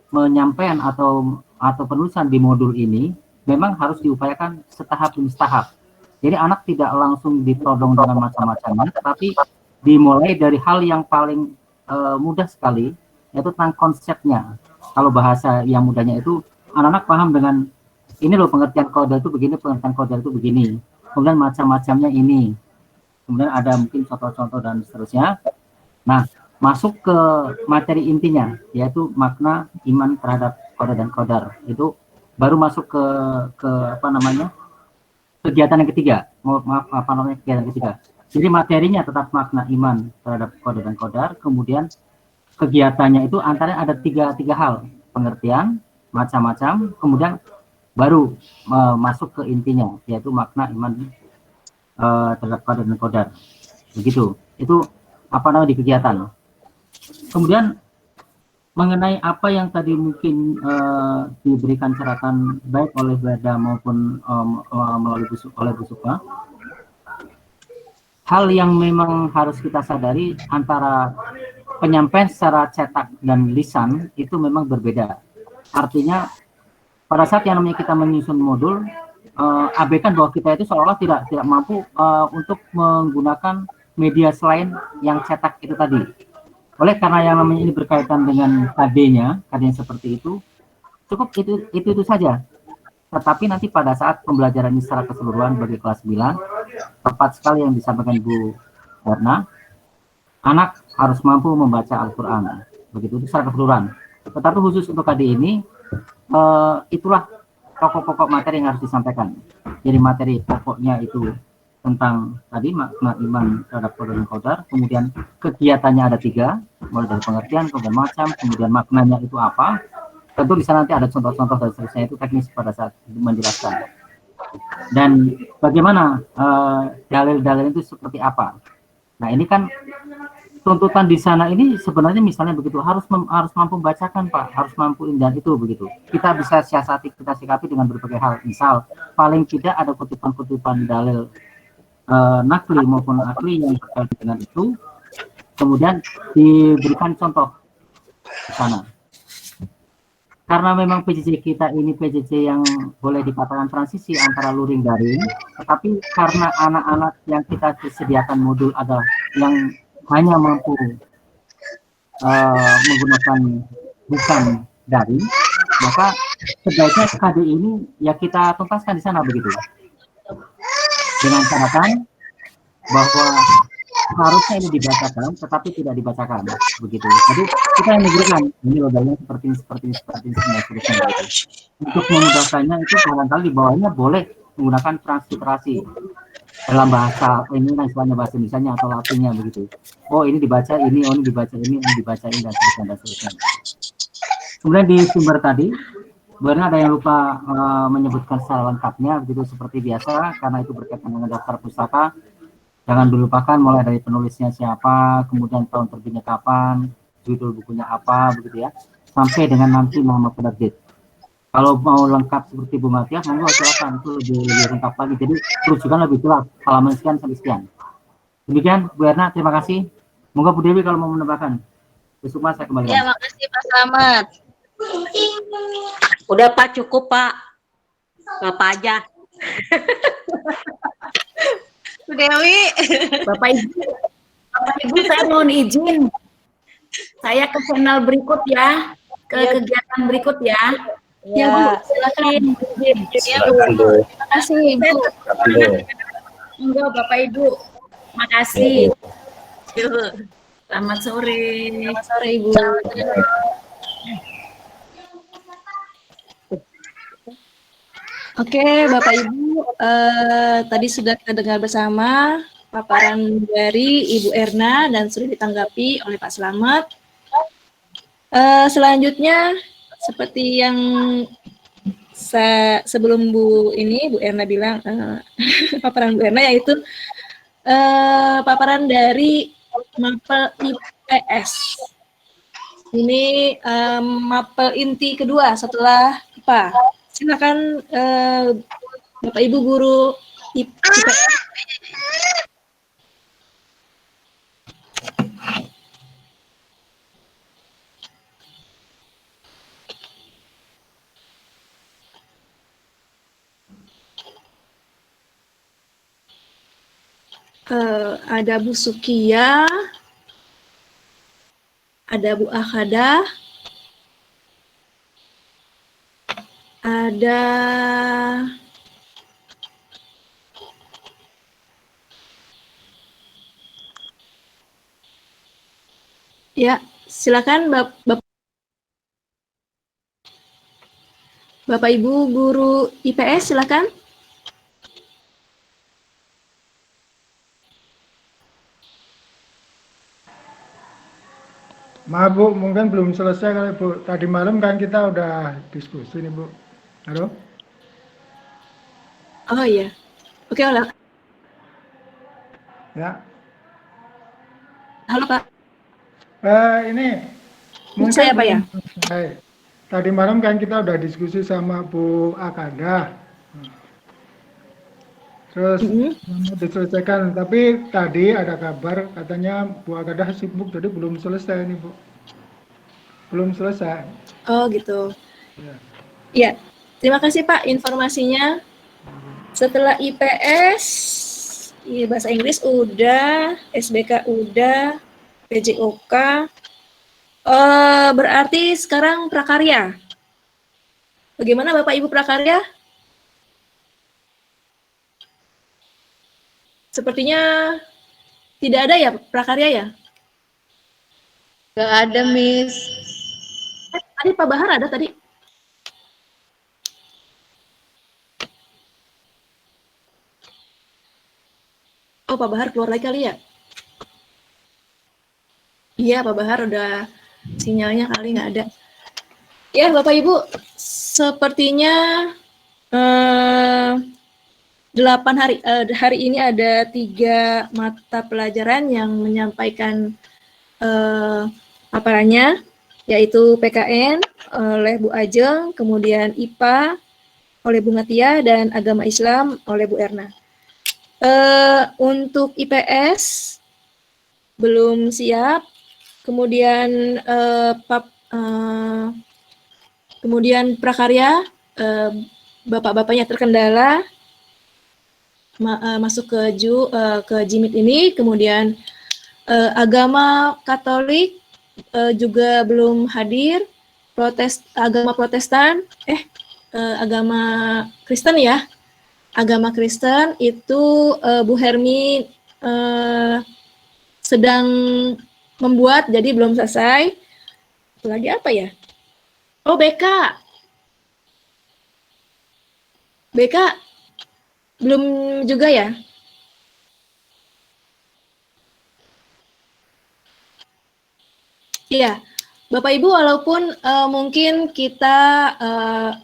penyampaian atau penulisan di modul ini memang harus diupayakan setahap demi setahap. Jadi anak tidak langsung ditodong dengan macam-macamnya, tetapi dimulai dari hal yang paling mudah sekali, yaitu tentang konsepnya. Kalau bahasa yang mudahnya itu anak-anak paham dengan ini loh pengertian qada itu begini, pengertian qadar itu begini. Kemudian macam-macamnya ini. Kemudian ada mungkin contoh-contoh dan seterusnya. Nah, masuk ke materi intinya, yaitu makna iman terhadap qada dan qadar. Itu baru masuk ke kegiatan yang ketiga. Kegiatan ketiga. Jadi materinya tetap makna iman terhadap qada dan qadar, kemudian kegiatannya itu antara ada tiga hal, pengertian, macam-macam, kemudian baru masuk ke intinya, yaitu makna iman terhadap qada dan qadar. Begitu. Itu di kegiatan. Kemudian mengenai apa yang tadi mungkin diberikan catatan baik oleh Berda maupun melalui oleh Bu Sukma, hal yang memang harus kita sadari antara penyampaian secara cetak dan lisan itu memang berbeda. Artinya pada saat yang namanya kita menyusun modul, abaikan bahwa kita itu seolah tidak mampu untuk menggunakan media selain yang cetak itu tadi. Oleh karena yang namanya ini berkaitan dengan KD-nya seperti itu, cukup itu saja. Tetapi nanti pada saat pembelajaran ini secara keseluruhan bagi kelas 9, tepat sekali yang disampaikan Bu Erna, anak harus mampu membaca Al-Quran, begitu itu secara keseluruhan. Tetapi khusus untuk KD ini, itulah pokok-pokok materi yang harus disampaikan. Jadi materi pokoknya itu tentang tadi makna iman terhadap qadar dan qadar, kemudian kegiatannya ada 3, mulai dari pengertian, kemudian macam, kemudian maknanya itu apa. Tentu di sana nanti ada contoh-contoh dan seterusnya, itu teknis pada saat menjelaskan. Dan bagaimana dalil-dalil itu seperti apa. Nah ini kan tuntutan di sana ini sebenarnya misalnya begitu, harus mampu membacakan Pak, harus mampu dan itu begitu. Kita bisa siasati, kita sikapi dengan berbagai hal. Misal paling tidak ada kutipan-kutipan dalil nakli maupun akli yang terkait dengan itu, kemudian diberikan contoh di sana. Karena memang PJJ kita ini PJJ yang boleh dikatakan transisi antara luring daring, tetapi karena anak-anak yang kita disediakan modul adalah yang hanya mampu menggunakan bukan daring, maka sebaiknya KD ini ya kita tuntaskan di sana begitu. Dengan catatan bahwa harusnya ini dibacakan, tetapi tidak dibacakan begitu. Jadi kita yang memberikan ini logonya seperti ini, seterusnya begitu. Untuk memudahkannya itu barangkali di bawahnya boleh menggunakan transliterasi dalam bahasa ini, istilahnya bahasa Indonesia atau Latinnya begitu. Oh ini dibaca ini, oh ini dibaca ini dibaca ini dan seterusnya. Kemudian di sumber tadi, benar ada yang lupa menyebutkan secara lengkapnya begitu seperti biasa, karena itu berkaitan dengan daftar pustaka. Jangan dilupakan mulai dari penulisnya siapa, kemudian tahun terbitnya kapan, judul bukunya apa, begitu ya, sampai dengan nanti nama penerbit. Kalau mau lengkap seperti Bu Matia, monggo silakan, itu lebih lengkap lagi. Jadi rujukan lebih jelas, halaman sekian sampai sekian. Demikian Bu Erna, terima kasih. Monggo Bu Dewi kalau mau menambahkan. Besok Mas saya kembali. Ya, makasih Pak Slamet. Udah Pak, cukup Pak. Bapak aja. Bu Dewi. Bapak Ibu saya mohon izin. Saya ke channel berikut ya, ke kegiatan berikut ya. Ya, Bu, silakan. Silakan, Bu. Terima kasih, Ibu. Enggak, Bapak Ibu. Makasih. Yuk. Selamat sore. Selamat sore, Ibu. Oke, Bapak Ibu, tadi sudah kita dengar bersama paparan dari Ibu Erna dan sudah ditanggapi oleh Pak Slamet. Selanjutnya, seperti yang sebelum Bu Erna bilang, paparan Bu Erna yaitu paparan dari Mapel IPS. Ini mapel inti kedua setelah IPA. Silakan Bapak Ibu guru IPS. Ada Bu Sukia, ada Bu Akhadah, ada ya, silakan Bapak Ibu guru IPS, silakan. Maaf Bu, mungkin belum selesai kali Bu. Tadi malam kan kita udah diskusi nih Bu. Halo? Oh iya, oke ulang. Ya. Halo Pak. Ini Mungkin saya Pak ya? selesai. Tadi malam kan kita udah diskusi sama Bu Akada. Terus mau diselesaikan, tapi tadi ada kabar katanya Bu Akada sibuk, jadi belum selesai nih Bu. Belum selesai. Oh gitu. Ya. Ya, terima kasih Pak informasinya. Setelah IPS, ya, bahasa Inggris udah, SBK udah, PJOK, berarti sekarang prakarya. Bagaimana Bapak Ibu prakarya? Sepertinya tidak ada ya prakarya ya? Nggak ada, Miss. Tadi Pak Bahar ada tadi? Oh, Pak Bahar keluar lagi kali ya? Iya, Pak Bahar udah sinyalnya kali nggak ada. Ya, Bapak Ibu, sepertinya 8 hari ini ada 3 mata pelajaran yang menyampaikan paparannya, yaitu PKN oleh Bu Ajeng, kemudian IPA oleh Bu Ngatia, dan Agama Islam oleh Bu Erna. Untuk IPS belum siap, kemudian kemudian prakarya bapak-bapaknya terkendala masuk ke JIMIT ini, kemudian agama Katolik juga belum hadir, agama Protestan, agama Kristen ya, agama Kristen itu Bu Hermi sedang membuat, jadi belum selesai. Lagi apa ya? Oh, BK belum juga ya? Iya, Bapak Ibu, walaupun mungkin kita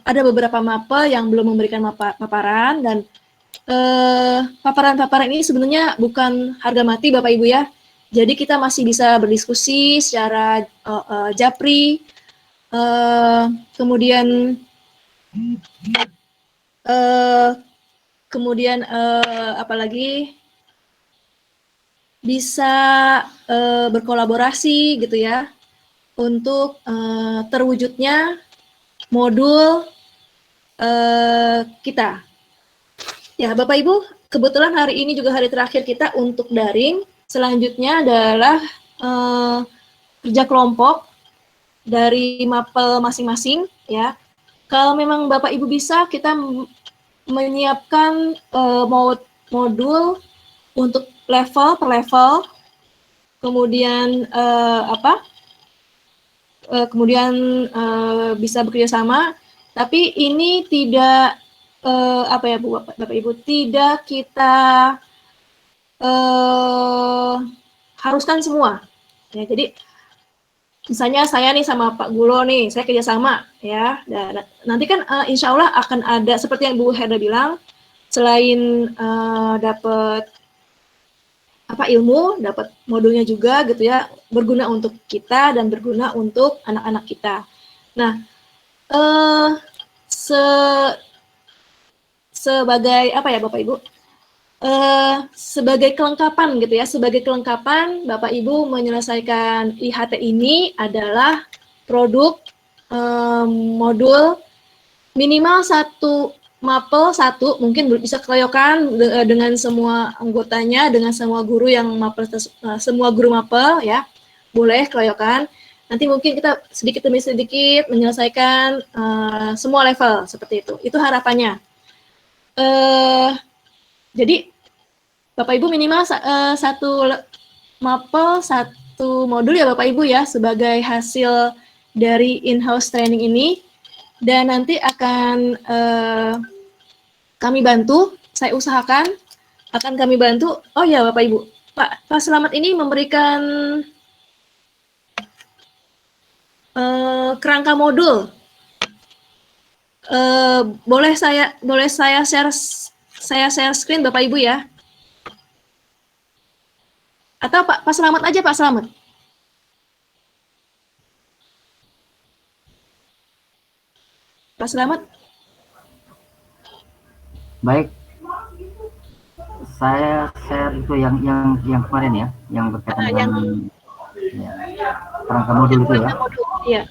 ada beberapa mapel yang belum memberikan paparan, dan paparan-paparan ini sebenarnya bukan harga mati Bapak Ibu ya. Jadi kita masih bisa berdiskusi secara japri, kemudian apalagi bisa berkolaborasi gitu ya untuk terwujudnya modul kita. Ya, Bapak Ibu, kebetulan hari ini juga hari terakhir kita untuk daring. Selanjutnya adalah kerja kelompok dari mapel masing-masing ya. Kalau memang Bapak Ibu bisa, kita menyiapkan modul untuk level per level, kemudian bisa bekerja sama, tapi ini tidak Bapak Ibu, tidak kita haruskan semua ya. Jadi misalnya saya nih sama Pak Gulo nih, saya kerjasama ya, dan nanti kan insya Allah akan ada seperti yang Bu Herda bilang, selain dapat ilmu, dapat modulnya juga gitu ya, berguna untuk kita dan berguna untuk anak-anak kita. Nah, sebagai apa ya Bapak Ibu, sebagai kelengkapan gitu ya, sebagai kelengkapan Bapak Ibu menyelesaikan IHT ini adalah produk modul minimal 1 mapel, 1 mungkin bisa keroyokan dengan semua anggotanya, dengan semua guru yang mapel, semua guru mapel ya, boleh keroyokan. Nanti mungkin kita sedikit demi sedikit menyelesaikan semua level seperti itu. Itu harapannya. Jadi Bapak Ibu minimal 1 mapel, 1 modul ya Bapak Ibu ya, sebagai hasil dari in-house training ini. Dan nanti akan kami bantu, saya usahakan akan kami bantu. Oh ya Bapak Ibu, Pak Selamat ini memberikan kerangka modul. Boleh saya share screen Bapak Ibu ya? Atau Pak Selamat aja, Pak Selamat. Pak Slamet? Baik, saya share itu yang kemarin ya, yang berkaitan dengan ya, kerangka modul itu ya. Iya.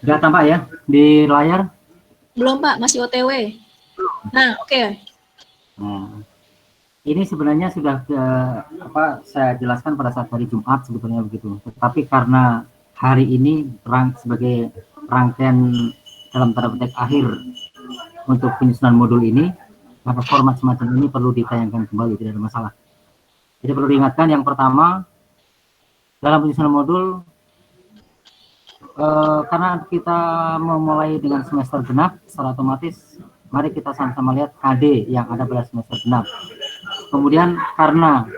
Sudah tampak ya di layar? Belum Pak, masih OTW. Nah, oke. Nah, ini sebenarnya sudah saya jelaskan pada saat hari Jumat sebetulnya begitu. Tetapi karena hari ini sebagai rangkaian dalam tanda petik akhir untuk penyusunan modul ini, maka format semacam ini perlu ditayangkan kembali, tidak ada masalah. Jadi perlu diingatkan yang pertama, dalam penyusunan modul, karena kita memulai dengan semester genap, secara otomatis mari kita sama-sama lihat KD yang ada pada semester genap. Kemudian karena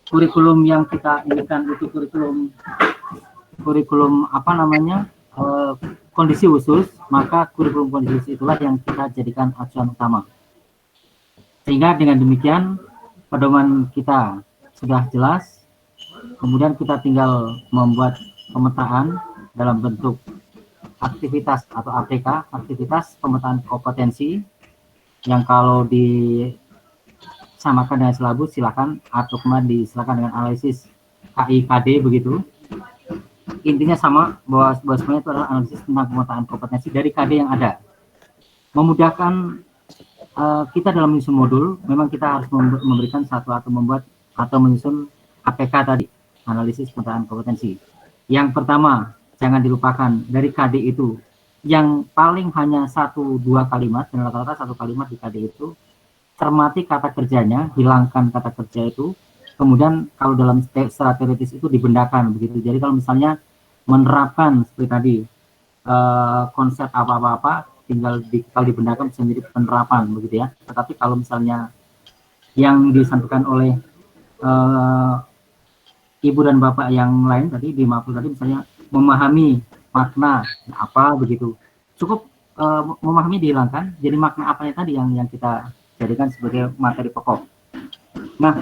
kurikulum yang kita inginkan itu kurikulum apa namanya, kondisi khusus, maka kurikulum kondisi itulah yang kita jadikan acuan utama. Sehingga dengan demikian pedoman kita sudah jelas, kemudian kita tinggal membuat pemetaan dalam bentuk aktivitas atau APK, aktivitas pemetaan kompetensi, yang kalau disamakan dengan silabus silakan, atau kemudian disilakan dengan analisis KIKD begitu. Intinya sama, bahwa sebenarnya itu adalah analisis tentang pemetaan kompetensi dari KD yang ada. Memudahkan kita dalam menyusun modul, memang kita harus memberikan satu atau membuat atau menyusun APK tadi, analisis pemetaan kompetensi. Yang pertama, jangan dilupakan dari KD itu, yang paling hanya 1-2 kalimat, dan rata-rata 1 kalimat di KD itu, cermati kata kerjanya, hilangkan kata kerja itu. Kemudian kalau dalam secara teoritis itu dibendakan begitu. Jadi kalau misalnya menerapkan seperti tadi konsep apa-apa, tinggal kalau dibendakan bisa menjadi penerapan begitu ya. Tetapi kalau misalnya yang disampaikan oleh Ibu dan Bapak yang lain tadi di Mapul tadi, misalnya memahami makna apa begitu, cukup memahami dihilangkan. Jadi makna apanya tadi yang kita jadikan sebagai materi pokok. Nah,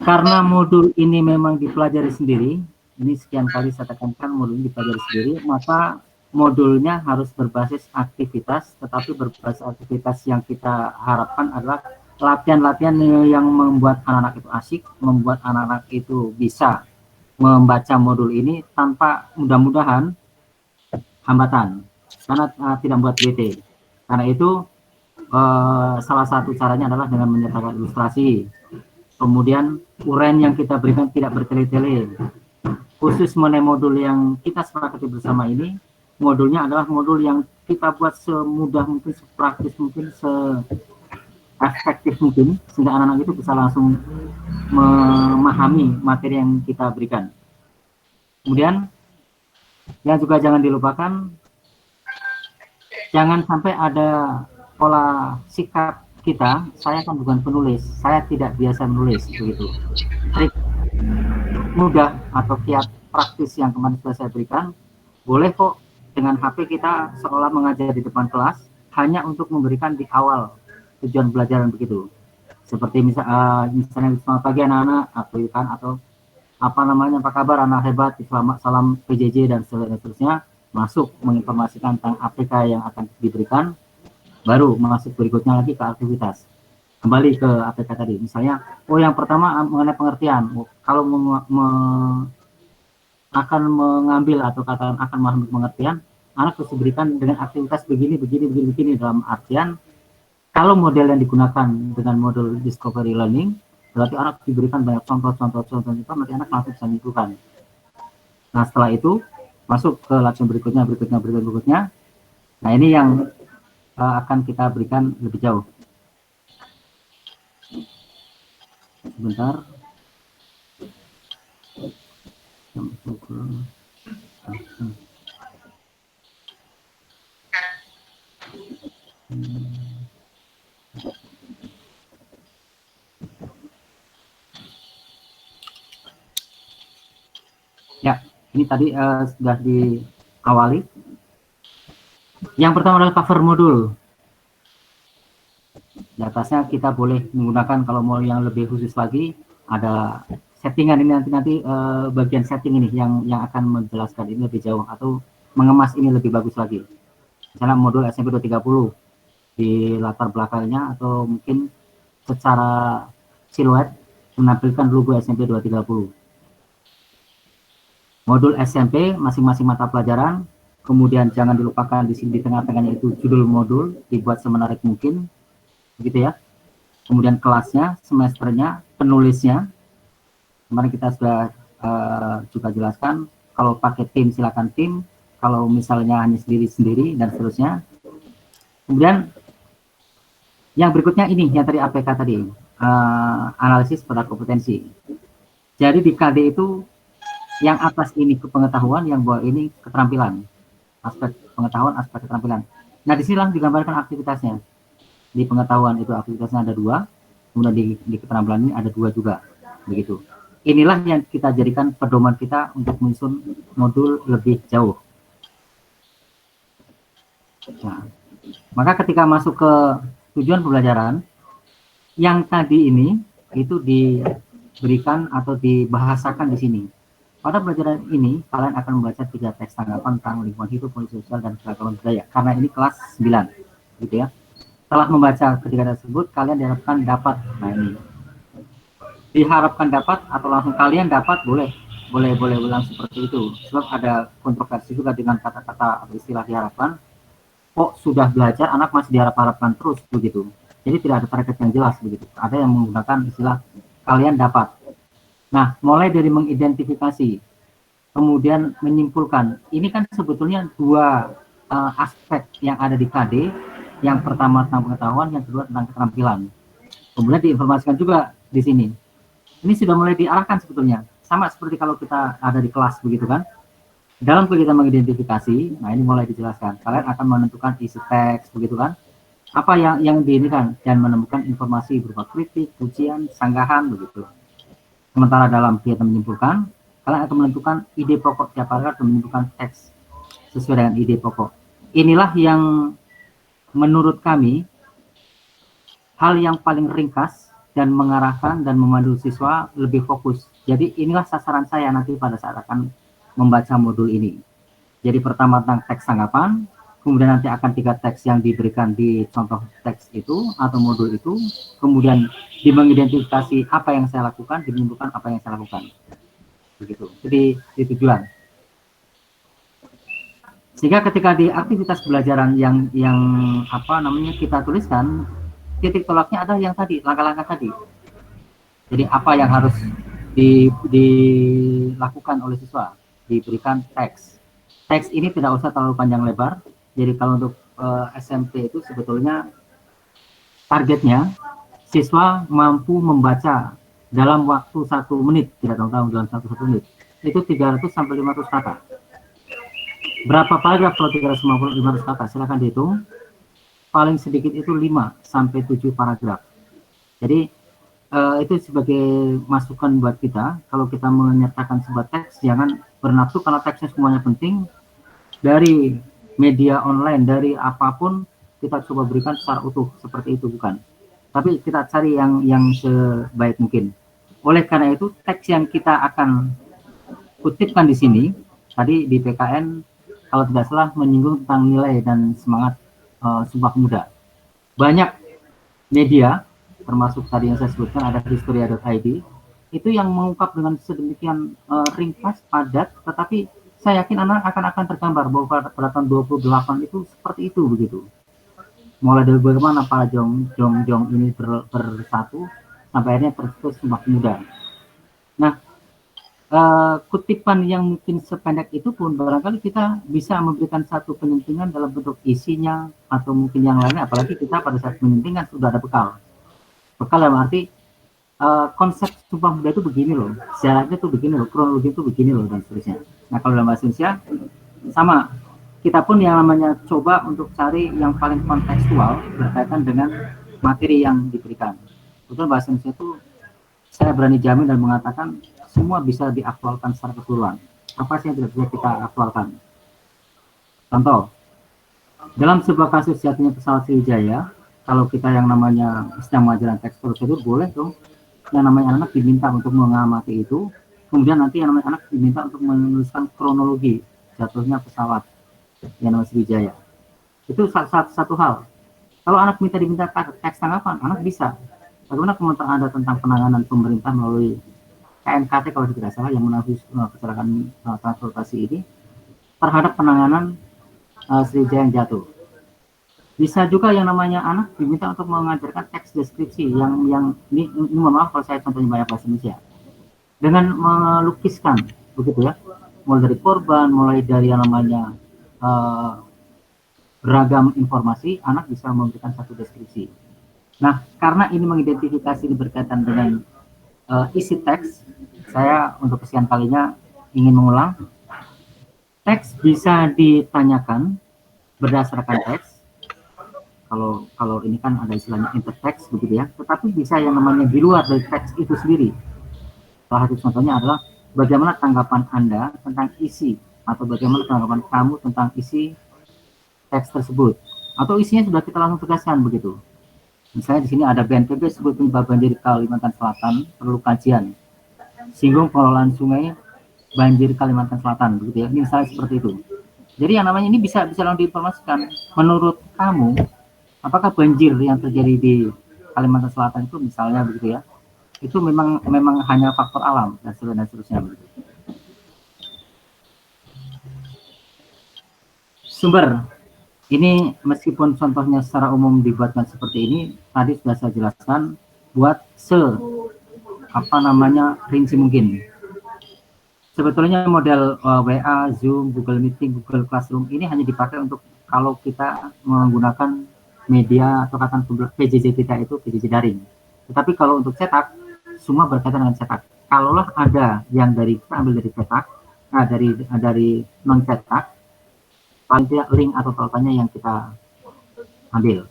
karena modul ini memang dipelajari sendiri, ini sekian kali saya tekankan modul ini dipelajari sendiri, maka modulnya harus berbasis aktivitas, tetapi berbasis aktivitas yang kita harapkan adalah latihan-latihan yang membuat anak-anak itu asik, membuat anak-anak itu bisa membaca modul ini tanpa mudah-mudahan hambatan, karena tidak membuat BT. Karena itu salah satu caranya adalah dengan menyertakan ilustrasi. Kemudian uraian yang kita berikan tidak bertele-tele. Khusus mengenai modul yang kita sepakati bersama ini, modulnya adalah modul yang kita buat semudah mungkin, sepraktis mungkin, seefektif mungkin, sehingga anak-anak itu bisa langsung memahami materi yang kita berikan. Kemudian yang juga jangan dilupakan, jangan sampai ada pola sikap kita, saya kan bukan penulis, saya tidak biasa menulis begitu. Trik mudah atau kiat praktis yang kemarin sudah saya berikan, boleh kok dengan HP kita seolah mengajar di depan kelas hanya untuk memberikan di awal tujuan pelajaran begitu. Seperti misalnya selamat pagi anak-anak, atau apa namanya, apa kabar anak hebat, selamat salam PJJ dan seterusnya, masuk menginformasikan tentang APK yang akan diberikan. Baru masuk berikutnya lagi ke aktivitas. Kembali ke APK tadi. Misalnya, yang pertama mengenai pengertian. Kalau akan mengambil atau katakan akan memahami pengertian, anak harus diberikan dengan aktivitas begini dalam artian, kalau model yang digunakan dengan model discovery learning, berarti anak diberikan banyak contoh-contoh itu, nanti anak langsung bisa menyimpulkan. Nah, setelah itu masuk ke latihan berikutnya. Nah, ini yang akan kita berikan lebih jauh. Sebentar. Ya, ini tadi sudah diawali. Yang pertama adalah cover modul. Di atasnya kita boleh menggunakan, kalau mau yang lebih khusus lagi, ada settingan ini nanti bagian setting ini yang akan menjelaskan ini lebih jauh atau mengemas ini lebih bagus lagi. Misalnya modul SMP 230 di latar belakangnya atau mungkin secara siluet menampilkan logo SMP 230. Modul SMP masing-masing mata pelajaran, kemudian jangan dilupakan di sini di tengah-tengahnya itu judul modul dibuat semenarik mungkin, begitu ya. Kemudian kelasnya, semesternya, penulisnya. Kemarin kita sudah juga jelaskan, kalau pakai tim silakan tim, kalau misalnya hanya sendiri-sendiri dan seterusnya. Kemudian yang berikutnya ini yang tadi APK tadi, analisis pada kompetensi. Jadi di KD itu yang atas ini kepengetahuan, yang bawah ini keterampilan, aspek pengetahuan, aspek keterampilan. Nah disinilah digambarkan aktivitasnya. Di pengetahuan itu aktivitasnya ada 2, kemudian di keterampilan ini ada 2 juga, begitu. Inilah yang kita jadikan pedoman kita untuk menyusun modul lebih jauh. Nah, maka ketika masuk ke tujuan pembelajaran, yang tadi ini itu diberikan atau dibahasakan di sini. Pada pelajaran ini, kalian akan membaca 3 teks tanggapan tentang lingkungan hidup, kondisi sosial, dan keragaman budaya. Karena ini kelas 9, gitu ya. Setelah membaca ketiga tersebut, kalian diharapkan dapat. Nah ini, diharapkan dapat atau langsung kalian dapat, boleh ulang seperti itu. Sebab ada kontroversi juga dengan kata-kata atau istilah diharapkan. Kok sudah belajar, anak masih diharap-harapkan terus, begitu. Jadi tidak ada target yang jelas, begitu. Ada yang menggunakan istilah kalian dapat. Nah, mulai dari mengidentifikasi, kemudian menyimpulkan. Ini kan sebetulnya 2 aspek yang ada di KD. Yang pertama tentang pengetahuan, yang kedua tentang keterampilan. Kemudian diinformasikan juga di sini. Ini sudah mulai diarahkan sebetulnya. Sama seperti kalau kita ada di kelas, begitu kan. Dalam kegiatan mengidentifikasi, nah ini mulai dijelaskan. Kalian akan menentukan isi teks, begitu kan. Apa yang diinginkan, dan menemukan informasi berupa kritik, pujian, sanggahan, begitu. Sementara dalam kegiatan menyimpulkan, kalian akan menentukan ide pokok tiap paragraf dan menentukan teks sesuai dengan ide pokok. Inilah yang menurut kami hal yang paling ringkas dan mengarahkan dan memandu siswa lebih fokus. Jadi inilah sasaran saya nanti pada saat akan membaca modul ini. Jadi pertama tentang teks tanggapan, kemudian nanti akan 3 teks yang diberikan di contoh teks itu atau modul itu, kemudian dimengidentifikasi apa yang saya lakukan, menyimpulkan apa yang saya lakukan. Begitu. Jadi di tujuan. Sehingga ketika di aktivitas pembelajaran yang kita tuliskan, titik tolaknya adalah yang tadi, langkah-langkah tadi. Jadi apa yang harus dilakukan oleh siswa, diberikan teks. Teks ini tidak usah terlalu panjang lebar. Jadi kalau untuk SMP itu sebetulnya targetnya siswa mampu membaca dalam waktu 1 menit, tidak tahu dalam 1 menit, itu 300 sampai 500 kata. Berapa paragraf kalau 350-500 kata? Silahkan dihitung. Paling sedikit itu 5 sampai 7 paragraf. Jadi itu sebagai masukan buat kita. Kalau kita menyertakan sebuah teks, jangan bernafsu karena teksnya semuanya penting. Dari media online, dari apapun kita coba berikan secara utuh seperti itu, bukan. Tapi kita cari yang sebaik mungkin. Oleh karena itu, teks yang kita akan kutipkan di sini, tadi di PKN, kalau tidak salah menyinggung tentang nilai dan semangat Sumpah Pemuda. Banyak media, termasuk tadi yang saya sebutkan ada historia.id, itu yang mengungkap dengan sedemikian ringkas, padat, tetapi saya yakin anak akan tergambar bahwa pada tahun 28 itu seperti itu, begitu. Mulai dari bagaimana para jong ini bersatu, sampai akhirnya tercetus Sumpah Pemuda. Nah, kutipan yang mungkin sependek itu pun barangkali kita bisa memberikan satu penyentingan dalam bentuk isinya atau mungkin yang lainnya, apalagi kita pada saat menyentingkan sudah ada bekal dalam arti konsep Sumpah Pemuda itu begini loh, sejarahnya itu begini loh, kronologi itu begini loh, dan seterusnya. Nah kalau dalam bahasa Indonesia sama, kita pun yang namanya coba untuk cari yang paling kontekstual berkaitan dengan materi yang diberikan. Betul, bahasa Indonesia itu saya berani jamin dan mengatakan semua bisa diaktualkan secara keseluruhan. Apa sih yang tidak bisa kita aktualkan? Contoh, dalam sebuah kasus jatuhnya pesawat Sriwijaya, kalau kita yang namanya sedang mengajarkan teks prosedur, boleh dong yang namanya anak diminta untuk mengamati itu, kemudian nanti yang namanya anak diminta untuk menuliskan kronologi jatuhnya pesawat yang namanya Sriwijaya. Itu satu hal. Kalau anak diminta teks tanggapan, anak bisa. Bagaimana komentar Anda tentang penanganan pemerintah melalui KMKT kalau tidak salah yang menangani kecelakaan transportasi ini terhadap penanganan Sriwijaya yang jatuh. Bisa juga yang namanya anak diminta untuk mengajarkan teks deskripsi yang ini mohon maaf kalau saya contohnya banyak bahasa Indonesia. Dengan melukiskan begitu ya, mulai dari korban, mulai dari yang namanya beragam informasi, anak bisa memberikan satu deskripsi. Nah, karena ini mengidentifikasi berkaitan dengan isi teks, saya untuk kesekian kalinya ingin mengulang. Teks bisa ditanyakan berdasarkan teks. Kalau ini kan ada istilahnya intertext begitu ya, tetapi bisa yang namanya di luar dari teks itu sendiri. Salah satu contohnya adalah bagaimana tanggapan Anda tentang isi atau bagaimana tanggapan kamu tentang isi teks tersebut, atau isinya sudah kita langsung tegaskan begitu. Misalnya di sini ada BNPB sebut penyebab banjir Kalimantan Selatan perlu kajian, singgung pengelolaan sungai banjir Kalimantan Selatan begitu ya. Ini misalnya seperti itu. Jadi yang namanya ini bisa langsung diinformasikan. Menurut kamu, apakah banjir yang terjadi di Kalimantan Selatan itu misalnya begitu ya, itu memang hanya faktor alam dan seterusnya begitu. Sumber ini meskipun contohnya secara umum dibuatkan seperti ini, tadi sudah saya jelaskan buat rinci mungkin. Sebetulnya model WA, Zoom, Google Meeting, Google Classroom ini hanya dipakai untuk kalau kita menggunakan media atau katakan PJJ kita itu PJJ daring. Tetapi kalau untuk cetak, semua berkaitan dengan cetak. Kalaulah ada yang kita ambil dari cetak, dari non cetak, paling tidak link atau tautannya yang kita ambil.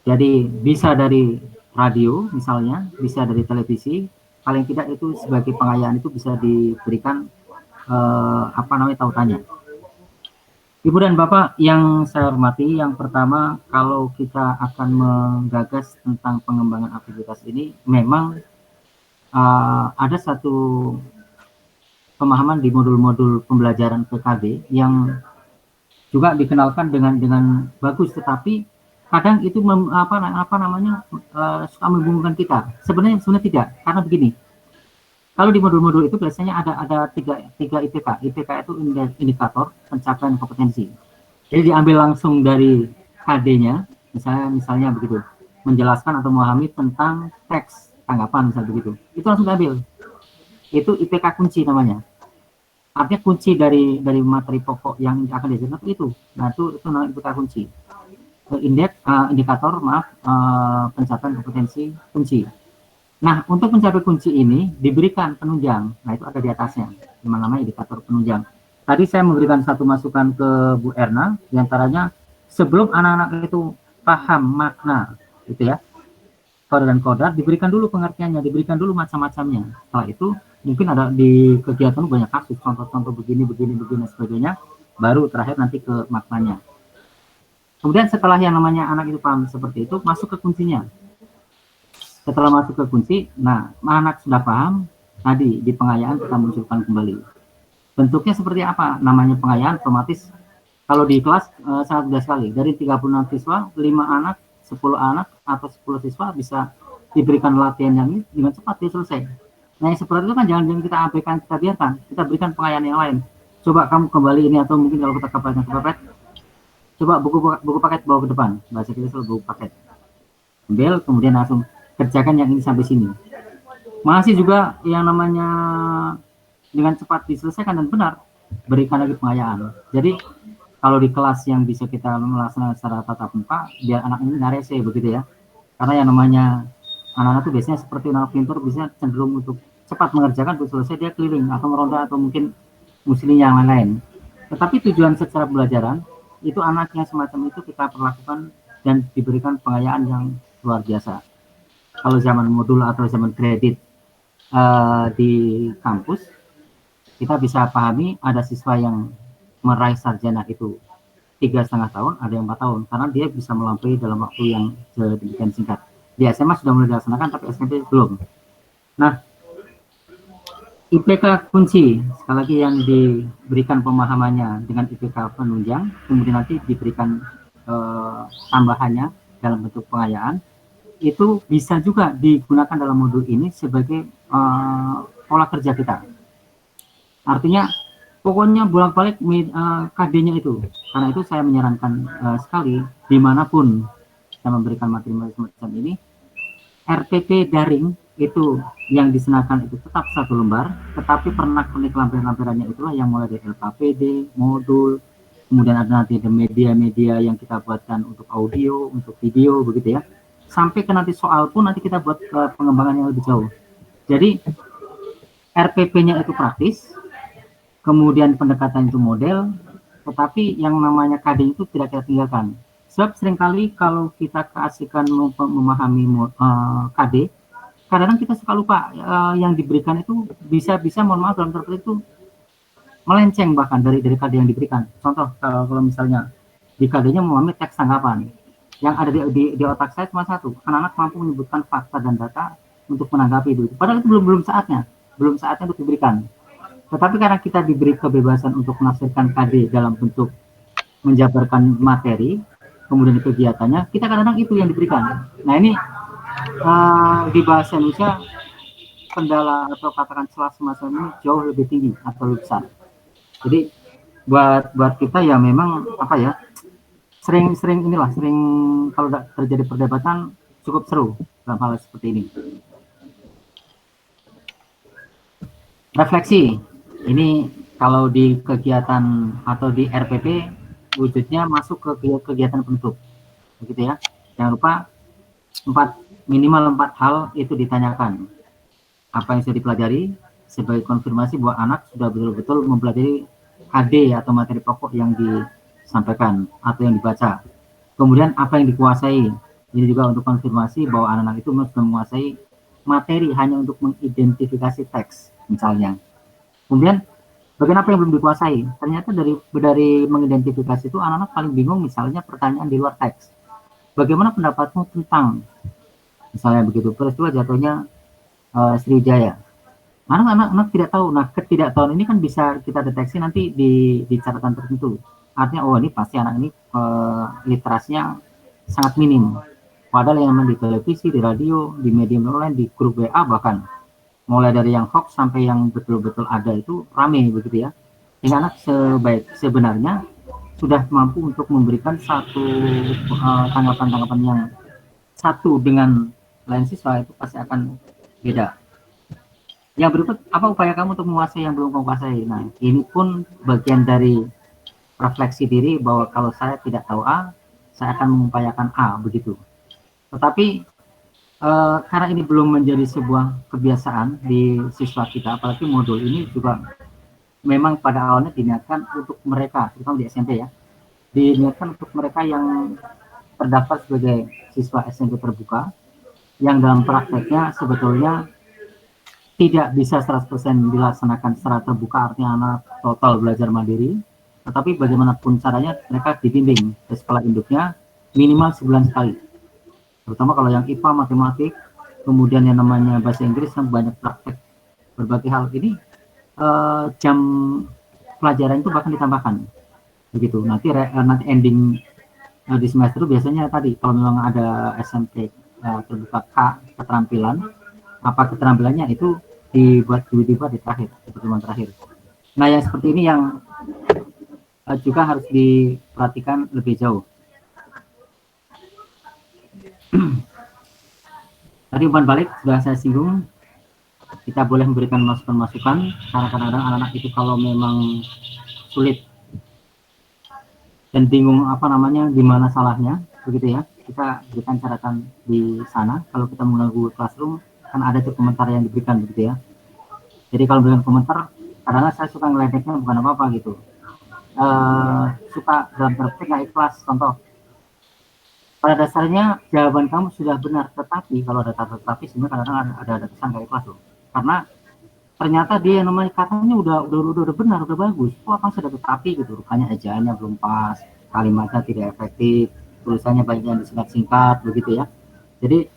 Jadi bisa dari radio misalnya, bisa dari televisi, paling tidak itu sebagai pengayaan itu bisa diberikan tautannya. Ibu dan Bapak yang saya hormati, yang pertama kalau kita akan menggagas tentang pengembangan aktivitas ini, memang ada satu pemahaman di modul-modul pembelajaran PKB yang juga dikenalkan dengan bagus, tetapi kadang itu suka membingungkan kita. Sebenarnya tidak, karena begini. Kalau di modul-modul itu biasanya ada tiga IPK. IPK itu indikator pencapaian kompetensi. Jadi diambil langsung dari KD-nya, misalnya begitu, menjelaskan atau memahami tentang teks tanggapan misalnya begitu. Itu langsung diambil. Itu IPK kunci namanya. Artinya kunci dari materi pokok yang akan diajarkan itu. Nah, itu namanya IPK kunci. Indikator pencapaian kompetensi kunci. Nah, untuk mencapai kunci ini diberikan penunjang. Nah, itu ada di atasnya. Yang namanya indikator penunjang. Tadi saya memberikan satu masukan ke Bu Erna, diantaranya sebelum anak-anak itu paham makna, gitu ya, kode dan kodar, diberikan dulu pengertiannya, diberikan dulu macam-macamnya. Setelah itu mungkin ada di kegiatan banyak kasus, contoh-contoh begini, dan sebagainya, baru terakhir nanti ke maknanya. Kemudian setelah yang namanya anak itu paham seperti itu, masuk ke kuncinya. Setelah masuk ke kunci, nah anak sudah paham, tadi di pengayaan kita munculkan kembali. Bentuknya seperti apa? Namanya pengayaan otomatis, kalau di kelas sangat mudah sekali. Dari 36 siswa, 5 anak, 10 anak, atau 10 siswa bisa diberikan latihan yang ini dengan cepat dia selesai. Nah, yang seperti itu kan jangan kita abaikan, kita biarkan, kita berikan pengayaan yang lain. Coba kamu kembali ini, atau mungkin kalau kita kepepet, coba buku paket bawa ke depan, bahasa kita selalu buku paket. Ambil, kemudian langsung kerjakan yang ini sampai sini. Masih juga yang namanya dengan cepat diselesaikan dan benar, berikan lagi pengayaan. Jadi kalau di kelas yang bisa kita melaksanakan secara tatap muka, biar anak ini nggak rese begitu ya. Karena yang namanya anak-anak itu biasanya seperti anak pintar, bisa cenderung untuk cepat mengerjakan, untuk selesai dia keliling atau meronda atau mungkin muslim yang lain-lain. Tetapi tujuan secara pembelajaran itu anak yang semacam itu kita perlakukan dan diberikan pengayaan yang luar biasa. Kalau zaman modul atau zaman kredit di kampus, kita bisa pahami ada siswa yang meraih sarjana itu 3,5 tahun, ada yang 4 tahun, karena dia bisa melampaui dalam waktu yang sedemikian singkat. Di SMA sudah mulai dilaksanakan, tapi SMP belum. Nah, IPK kunci, sekali lagi yang diberikan pemahamannya dengan IPK penunjang, kemudian nanti diberikan tambahannya dalam bentuk pengayaan, itu bisa juga digunakan dalam modul ini sebagai pola kerja kita. Artinya, pokoknya bolak-balik KD-nya itu. Karena itu saya menyarankan sekali, dimanapun saya memberikan materi semacam ini, RPP daring itu yang disenakan itu tetap 1 lembar, tetapi pernak-pernik lampiran-lampirannya itulah yang mulai dari LKPD, modul, kemudian ada nanti ada media-media yang kita buatkan untuk audio, untuk video, begitu ya. Sampai ke nanti soal pun nanti kita buat pengembangan yang lebih jauh. Jadi RPP-nya itu praktis, kemudian pendekatan itu model, tetapi yang namanya KD itu tidak kita tinggalkan. Sebab seringkali kalau kita keasikan memahami KD, kadang-kadang kita suka lupa yang diberikan itu bisa mohon maaf dalam terpetik itu melenceng bahkan dari KD yang diberikan. Contoh kalau misalnya di KD-nya memahami teks tanggapan, yang ada di otak saya cuma satu, anak-anak mampu menyebutkan fakta dan data untuk menanggapi itu. Padahal itu belum saatnya untuk diberikan. Tetapi karena kita diberi kebebasan untuk menafsirkan KD dalam bentuk menjabarkan materi, kemudian kegiatannya, kita kadang-kadang itu yang diberikan. Nah ini di bahasa Indonesia kendala atau katakan celah semacam ini jauh lebih tinggi atau lebih besar. Jadi buat kita ya memang apa ya, sering kalau terjadi perdebatan cukup seru dalam hal seperti ini. Refleksi ini kalau di kegiatan atau di RPP wujudnya masuk ke kegiatan penutup, begitu ya. Jangan lupa minimal 4 hal itu ditanyakan. Apa yang sudah dipelajari sebagai konfirmasi bahwa anak sudah betul-betul mempelajari KD atau materi pokok yang disampaikan atau yang dibaca. Kemudian apa yang dikuasai. Ini juga untuk konfirmasi bahwa anak-anak itu sudah menguasai materi hanya untuk mengidentifikasi teks misalnya. Kemudian bagian apa yang belum dikuasai? Ternyata dari mengidentifikasi itu anak-anak paling bingung misalnya pertanyaan di luar teks. Bagaimana pendapatmu tentang misalnya begitu peristiwa jatuhnya Sriwijaya? Anak-anak tidak tahu. Nah, ketidaktahuan ini kan bisa kita deteksi nanti di catatan tertentu. Artinya, oh ini pasti anak ini literasinya sangat minim. Padahal yang di televisi, di radio, di media online, di grup WA bahkan, mulai dari yang hoax sampai yang betul-betul ada itu rame begitu ya. Sehingga anak sebenarnya sudah mampu untuk memberikan satu tanggapan-tanggapan yang satu dengan lain siswa itu pasti akan beda. Yang berikut, apa upaya kamu untuk menguasai yang belum kamu kuasai? Nah, ini pun bagian dari refleksi diri bahwa kalau saya tidak tahu A, saya akan mengupayakan A, begitu. Tetapi karena ini belum menjadi sebuah kebiasaan di siswa kita, apalagi modul ini juga memang pada awalnya diniatkan untuk mereka, terutama di SMP ya, diniatkan untuk mereka yang terdaftar sebagai siswa SMP terbuka, yang dalam prakteknya sebetulnya tidak bisa 100% dilaksanakan secara terbuka, artinya anak total belajar mandiri, tetapi bagaimanapun caranya mereka dibimbing ke sekolah induknya minimal sebulan sekali. Terutama kalau yang IPA, matematik, kemudian yang namanya bahasa Inggris yang banyak praktek berbagai hal ini, jam pelajaran itu bahkan ditambahkan. Begitu. Nanti ending di semester itu biasanya tadi kalau memang ada SMP terbuka K keterampilan, apa keterampilannya itu dibuat tiba-tiba di terakhir, di pertemuan terakhir. Nah yang seperti ini yang juga harus diperhatikan lebih jauh. Tadi umpan balik sudah saya singgung, kita boleh memberikan masukan-masukan karena kadang-kadang anak-anak itu kalau memang sulit dan bingung apa namanya, di mana salahnya, begitu ya, kita berikan catatan di sana. Kalau kita menggunakan Google Classroom kan ada tuh komentar yang diberikan, begitu ya. Jadi kalau berikan komentar, kadang-kadang saya suka ngeledeknya bukan apa-apa gitu, suka dalam praktek nggak ikhlas. Contoh, pada dasarnya jawaban kamu sudah benar, tetapi kalau ada tetapi sebenarnya kadang-kadang ada kesan nggak ikhlas loh, karena ternyata dia yang namanya katanya udah benar, udah bagus, kok apa sudah tetapi gitu, rupanya ejaannya belum pas, kalimatnya tidak efektif, tulisannya banyak yang disingkat-singkat begitu ya. Jadi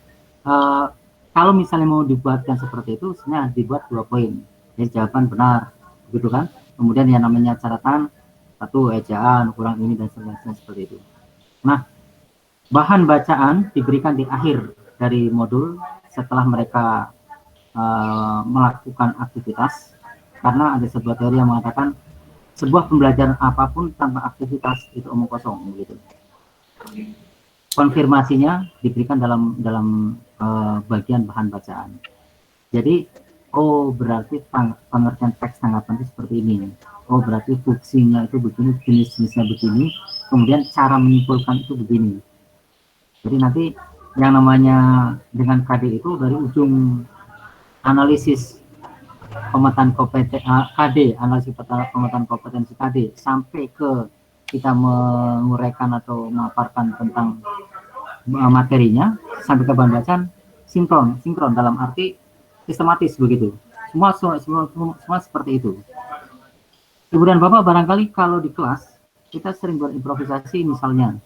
kalau misalnya mau dibuatkan seperti itu, sebenarnya dibuat 2 poin. Jadi jawaban benar, gitu kan? Kemudian yang namanya catatan, 1 ejaan, kurang ini dan sebagainya seperti itu. Nah, bahan bacaan diberikan di akhir dari modul setelah mereka melakukan aktivitas, karena ada sebuah teori yang mengatakan sebuah pembelajaran apapun tanpa aktivitas itu omong kosong, begitu. Konfirmasinya diberikan dalam bagian bahan bacaan. Jadi, oh berarti pengertian teks tanggapan itu seperti ini. Oh berarti fungsinya itu begini, jenis-jenisnya begini, kemudian cara menyimpulkan itu begini. Jadi nanti yang namanya dengan KD itu dari ujung analisis pemetaan kompetensi KD, analisis pemetaan kompetensi KD, sampai ke kita menguraikan atau memaparkan tentang materinya sampai ke bahan bacaan sinkron dalam arti sistematis begitu. Semua seperti itu. Ibu dan Bapak barangkali kalau di kelas kita sering berimprovisasi, misalnya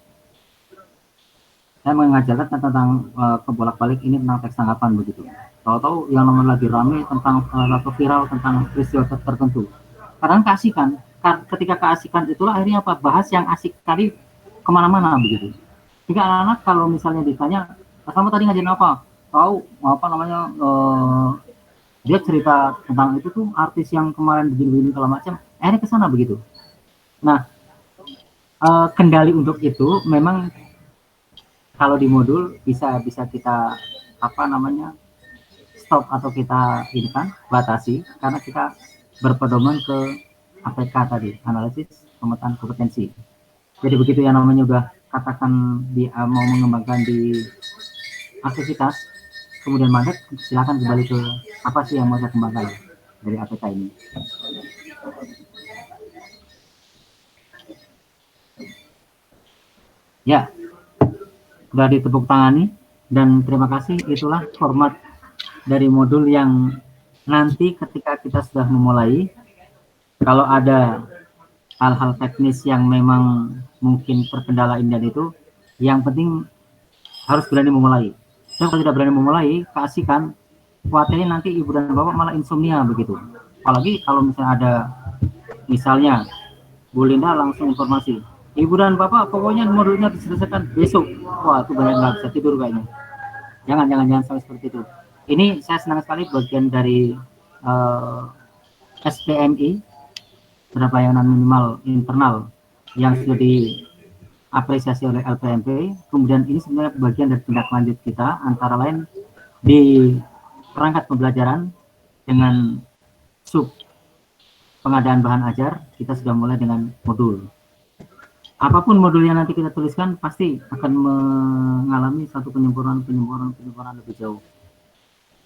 saya mengajarkan tentang kebolak-balik ini tentang teks tanggapan begitu. Tahu-tahu yang namanya lagi rame tentang atau viral tentang peristiwa tertentu. Kadang keasikan, ketika keasikan itulah akhirnya apa, bahas yang asik tadi kemana-mana begitu. Jika anak-anak kalau misalnya ditanya, kamu tadi ngajarin apa? Tahu apa namanya? Dia cerita tentang itu tuh artis yang kemarin begini-begini segala macam. Akhirnya ke sana begitu. Nah, kendali untuk itu memang kalau di modul bisa kita apa namanya stop atau kita ini kan batasi karena kita berpedoman ke APK tadi, analisis pemetaan kompetensi. Jadi begitu yang namanya udah katakan mau mengembangkan di aktivitas, kemudian mandat, silakan kembali ke apa sih yang mau saya kembangkan dari APK ini. Ya, sudah ditepuk tangani dan terima kasih. Itulah format dari modul yang nanti ketika kita sudah memulai, kalau ada hal-hal teknis yang memang mungkin terkendala ini dan itu, yang penting harus berani memulai. Saya kalau tidak berani memulai, keasikan, khawatirnya nanti ibu dan bapak malah insomnia begitu. Apalagi kalau misalnya ada, misalnya Bu Linda langsung informasi, ibu dan bapak pokoknya modulnya diselesaikan besok. Wah, itu banyak nggak bisa tidur kayaknya. Jangan sampai seperti itu. Ini saya senang sekali bagian dari SPMI, pelayanan minimal internal yang sudah diapresiasi oleh LPMP. Kemudian ini sebenarnya bagian dari tindak lanjut kita, antara lain di perangkat pembelajaran dengan sub pengadaan bahan ajar, kita sudah mulai dengan modul. Apapun modul yang nanti kita tuliskan pasti akan mengalami satu penyempurnaan lebih jauh.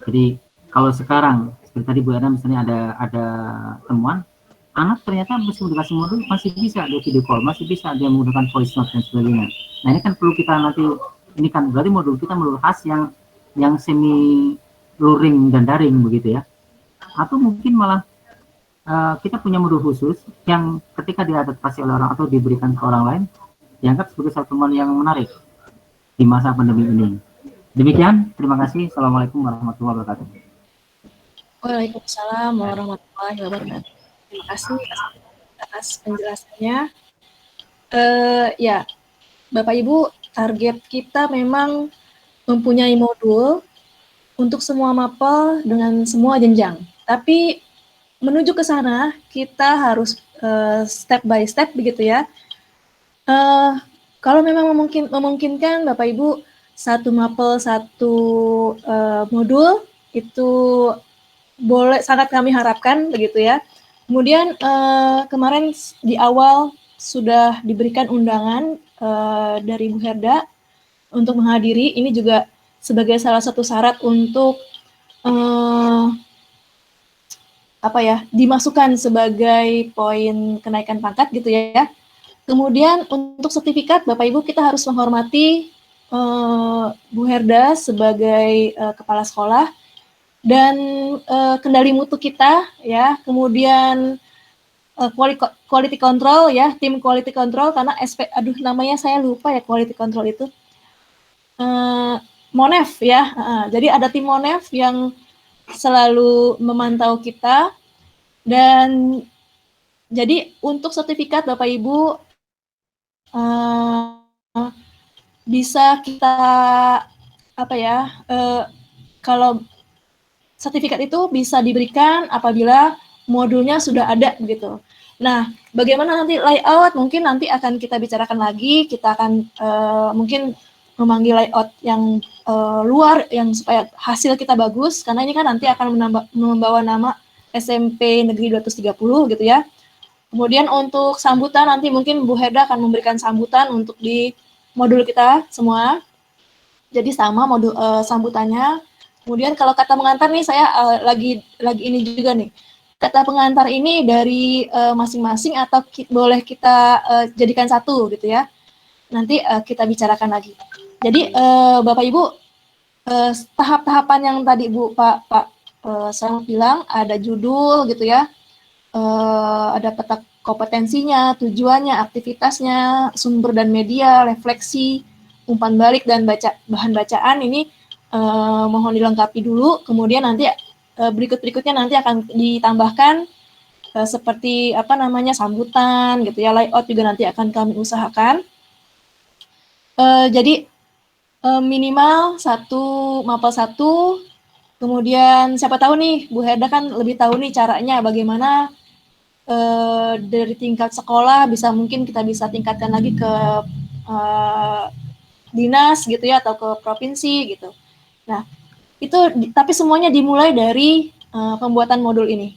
Jadi kalau sekarang seperti tadi Bu Erna misalnya ada temuan, anak ternyata meskipun dikasih modul masih bisa dia video call, masih bisa dia menggunakan voice note dan sebagainya. Nah ini kan perlu kita nanti, ini kan berarti modul kita modul khas yang semi luring dan daring begitu ya. Atau mungkin malah kita punya modul khusus yang ketika diadaptasi oleh orang atau diberikan ke orang lain dianggap sebagai satu teman yang menarik di masa pandemi ini. Demikian, terima kasih. Assalamualaikum warahmatullahi wabarakatuh. Waalaikumsalam warahmatullahi wabarakatuh. Terima kasih atas penjelasannya. Ya, Bapak Ibu, target kita memang mempunyai modul untuk semua mapel dengan semua jenjang. Tapi menuju ke sana kita harus step by step begitu ya. Kalau memang memungkinkan Bapak Ibu satu mapel satu modul itu boleh, sangat kami harapkan begitu ya. Kemudian kemarin di awal sudah diberikan undangan dari Bu Herda untuk menghadiri. Ini juga sebagai salah satu syarat untuk dimasukkan sebagai poin kenaikan pangkat gitu ya. Kemudian untuk sertifikat Bapak Ibu kita harus menghormati Bu Herda sebagai kepala sekolah dan kendali mutu kita ya. Kemudian quality control ya, tim quality control karena namanya saya lupa ya quality control itu. Monef ya. Jadi ada tim Monef yang selalu memantau kita, dan jadi untuk sertifikat Bapak Ibu bisa kita kalau sertifikat itu bisa diberikan apabila modulnya sudah ada begitu. Nah, bagaimana nanti layout? Mungkin nanti akan kita bicarakan lagi. Kita akan mungkin memanggil layout yang luar, yang supaya hasil kita bagus. Karena ini kan nanti akan membawa nama SMP Negeri 230 gitu ya. Kemudian untuk sambutan nanti mungkin Bu Herda akan memberikan sambutan untuk di modul kita semua. Jadi sama modul sambutannya. Kemudian kalau kata pengantar nih saya lagi ini juga nih. Kata pengantar ini dari masing-masing atau boleh kita jadikan satu gitu ya. Nanti kita bicarakan lagi. Jadi Bapak Ibu tahap-tahapan yang tadi Bu Pak Selamat bilang ada judul gitu ya. Ada peta kompetensinya, tujuannya, aktivitasnya, sumber dan media, refleksi, umpan balik dan bahan bacaan ini mohon dilengkapi dulu. Kemudian nanti berikutnya nanti akan ditambahkan seperti sambutan gitu ya, layout juga nanti akan kami usahakan. Jadi minimal 1 mapel 1. Kemudian siapa tahu nih Bu Herda kan lebih tahu nih caranya bagaimana dari tingkat sekolah mungkin kita bisa tingkatkan lagi ke dinas gitu ya, atau ke provinsi gitu. Nah, itu tapi semuanya dimulai dari pembuatan modul ini.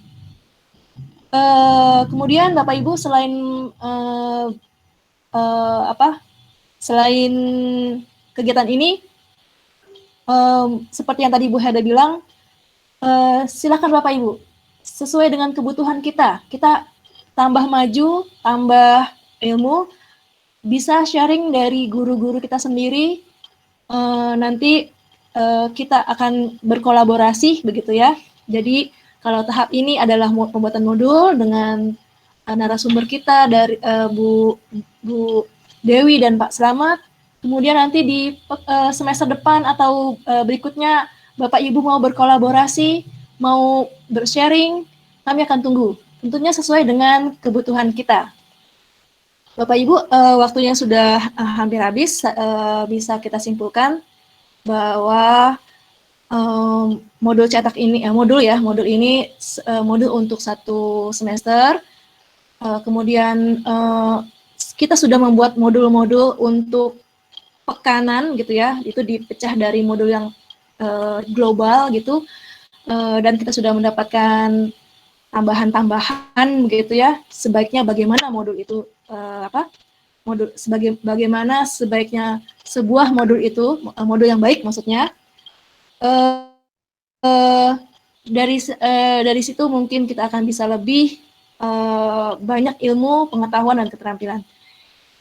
Kemudian Bapak Ibu selain selain kegiatan ini, seperti yang tadi Bu Herda bilang, silakan Bapak Ibu sesuai dengan kebutuhan kita tambah maju, tambah ilmu, bisa sharing dari guru-guru kita sendiri. Nanti kita akan berkolaborasi begitu ya. Jadi kalau tahap ini adalah pembuatan modul dengan narasumber kita dari Bu Dewi dan Pak Slamet. Kemudian nanti di semester depan atau berikutnya Bapak Ibu mau berkolaborasi, mau bersharing, kami akan tunggu. Tentunya sesuai dengan kebutuhan kita. Bapak Ibu, waktunya sudah hampir habis, bisa kita simpulkan bahwa modul cetak ini, modul ini modul untuk 1 semester. Kemudian kita sudah membuat modul-modul untuk pekanan gitu ya, itu dipecah dari modul yang global gitu, dan kita sudah mendapatkan tambahan-tambahan begitu ya, sebaiknya bagaimana modul itu bagaimana sebaiknya sebuah modul itu, modul yang baik maksudnya. Dari situ mungkin kita akan bisa lebih banyak ilmu, pengetahuan dan keterampilan.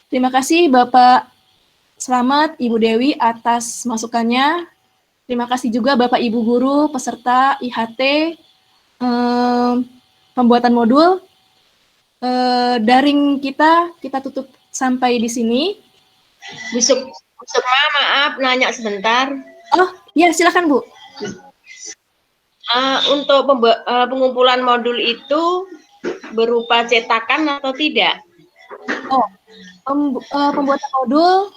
Terima kasih Bapak Slamet, Ibu Dewi atas masukannya. Terima kasih juga Bapak Ibu guru, peserta IHT, pembuatan modul. Daring kita tutup sampai di sini. Bu Sukma, maaf nanya sebentar. Oh, ya silakan Bu. Untuk pengumpulan modul itu berupa cetakan atau tidak? Oh, pembuatan modul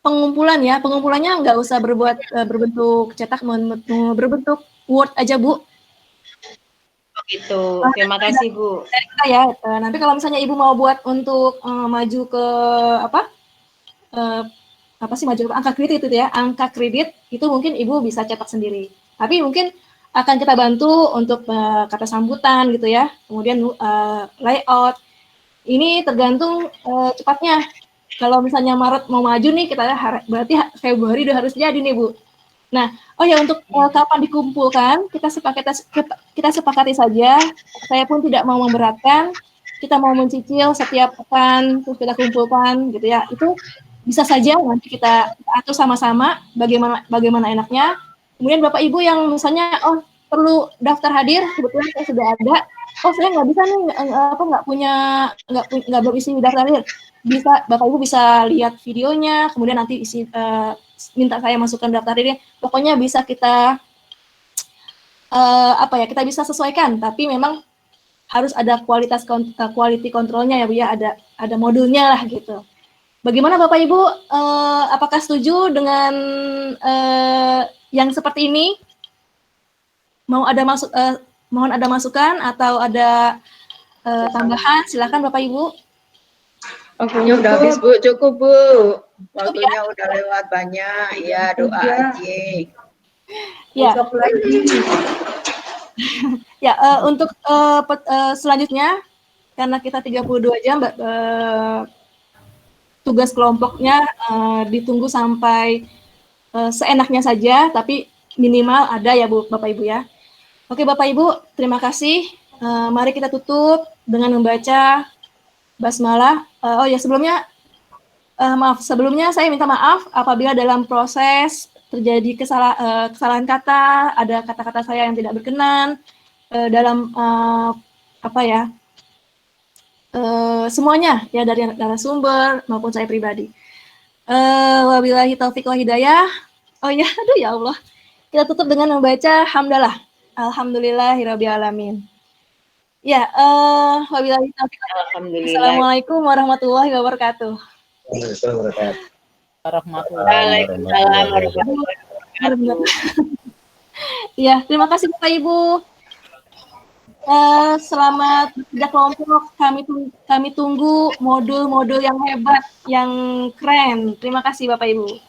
pengumpulan ya, pengumpulannya nggak usah berbentuk cetak, berbentuk Word aja Bu. Gitu. Terima kasih Bu. Dari kita ya. Nanti kalau misalnya Ibu mau buat untuk maju ke maju ke angka kredit itu ya, angka kredit itu mungkin Ibu bisa cetak sendiri. Tapi mungkin akan kita bantu untuk kata sambutan gitu ya. Kemudian layout. Ini tergantung cepatnya. Kalau misalnya Maret mau maju nih, kita berarti Februari udah harus jadi nih Bu. Nah, oh ya untuk kapan dikumpulkan, kita sepakati saja. Saya pun tidak mau memberatkan. Kita mau mencicil setiap pekan, terus kita kumpulkan gitu ya. Itu bisa saja nanti kita atur sama-sama bagaimana enaknya. Kemudian Bapak Ibu yang misalnya perlu daftar hadir, kebetulan saya sudah ada. Oh, saya nggak bisa nih, nggak belum isi daftar hadir. Bisa, Bapak Ibu bisa lihat videonya, kemudian nanti minta saya masukkan daftar hadirnya. Pokoknya bisa kita kita bisa sesuaikan, tapi memang harus ada quality controlnya ya Bu ya, ada modulnya lah gitu. Bagaimana Bapak Ibu, apakah setuju dengan yang seperti ini? Mohon ada masukan atau ada tambahan, silakan Bapak Ibu. Waktunya udah habis Bu, cukup Bu. Waktunya udah lewat banyak, ya doa aja. Ya. Ya, untuk selanjutnya, karena kita 32 jam, tugas kelompoknya ditunggu sampai seenaknya saja, tapi minimal ada ya Bu, Bapak Ibu ya. Oke Bapak Ibu, terima kasih. Mari kita tutup dengan membaca basmalah. Oh ya, sebelumnya saya minta maaf apabila dalam proses terjadi kesalahan kata, ada kata-kata saya yang tidak berkenan dalam semuanya ya, dari narasumber maupun saya pribadi. Wabillahi taufiq wa hidayah. Oh ya, aduh ya Allah. Kita tutup dengan membaca hamdalah. Alhamdulillahirabbil alamin. Ya, wabillahi taufiq. Assalamualaikum warahmatullahi wabarakatuh. Waalaikumsalam warahmatullahi wabarakatuh. Ya, terima kasih Bapak Ibu. Selamat bekerja kelompok. Kami tunggu modul-modul yang hebat, yang keren. Terima kasih Bapak Ibu.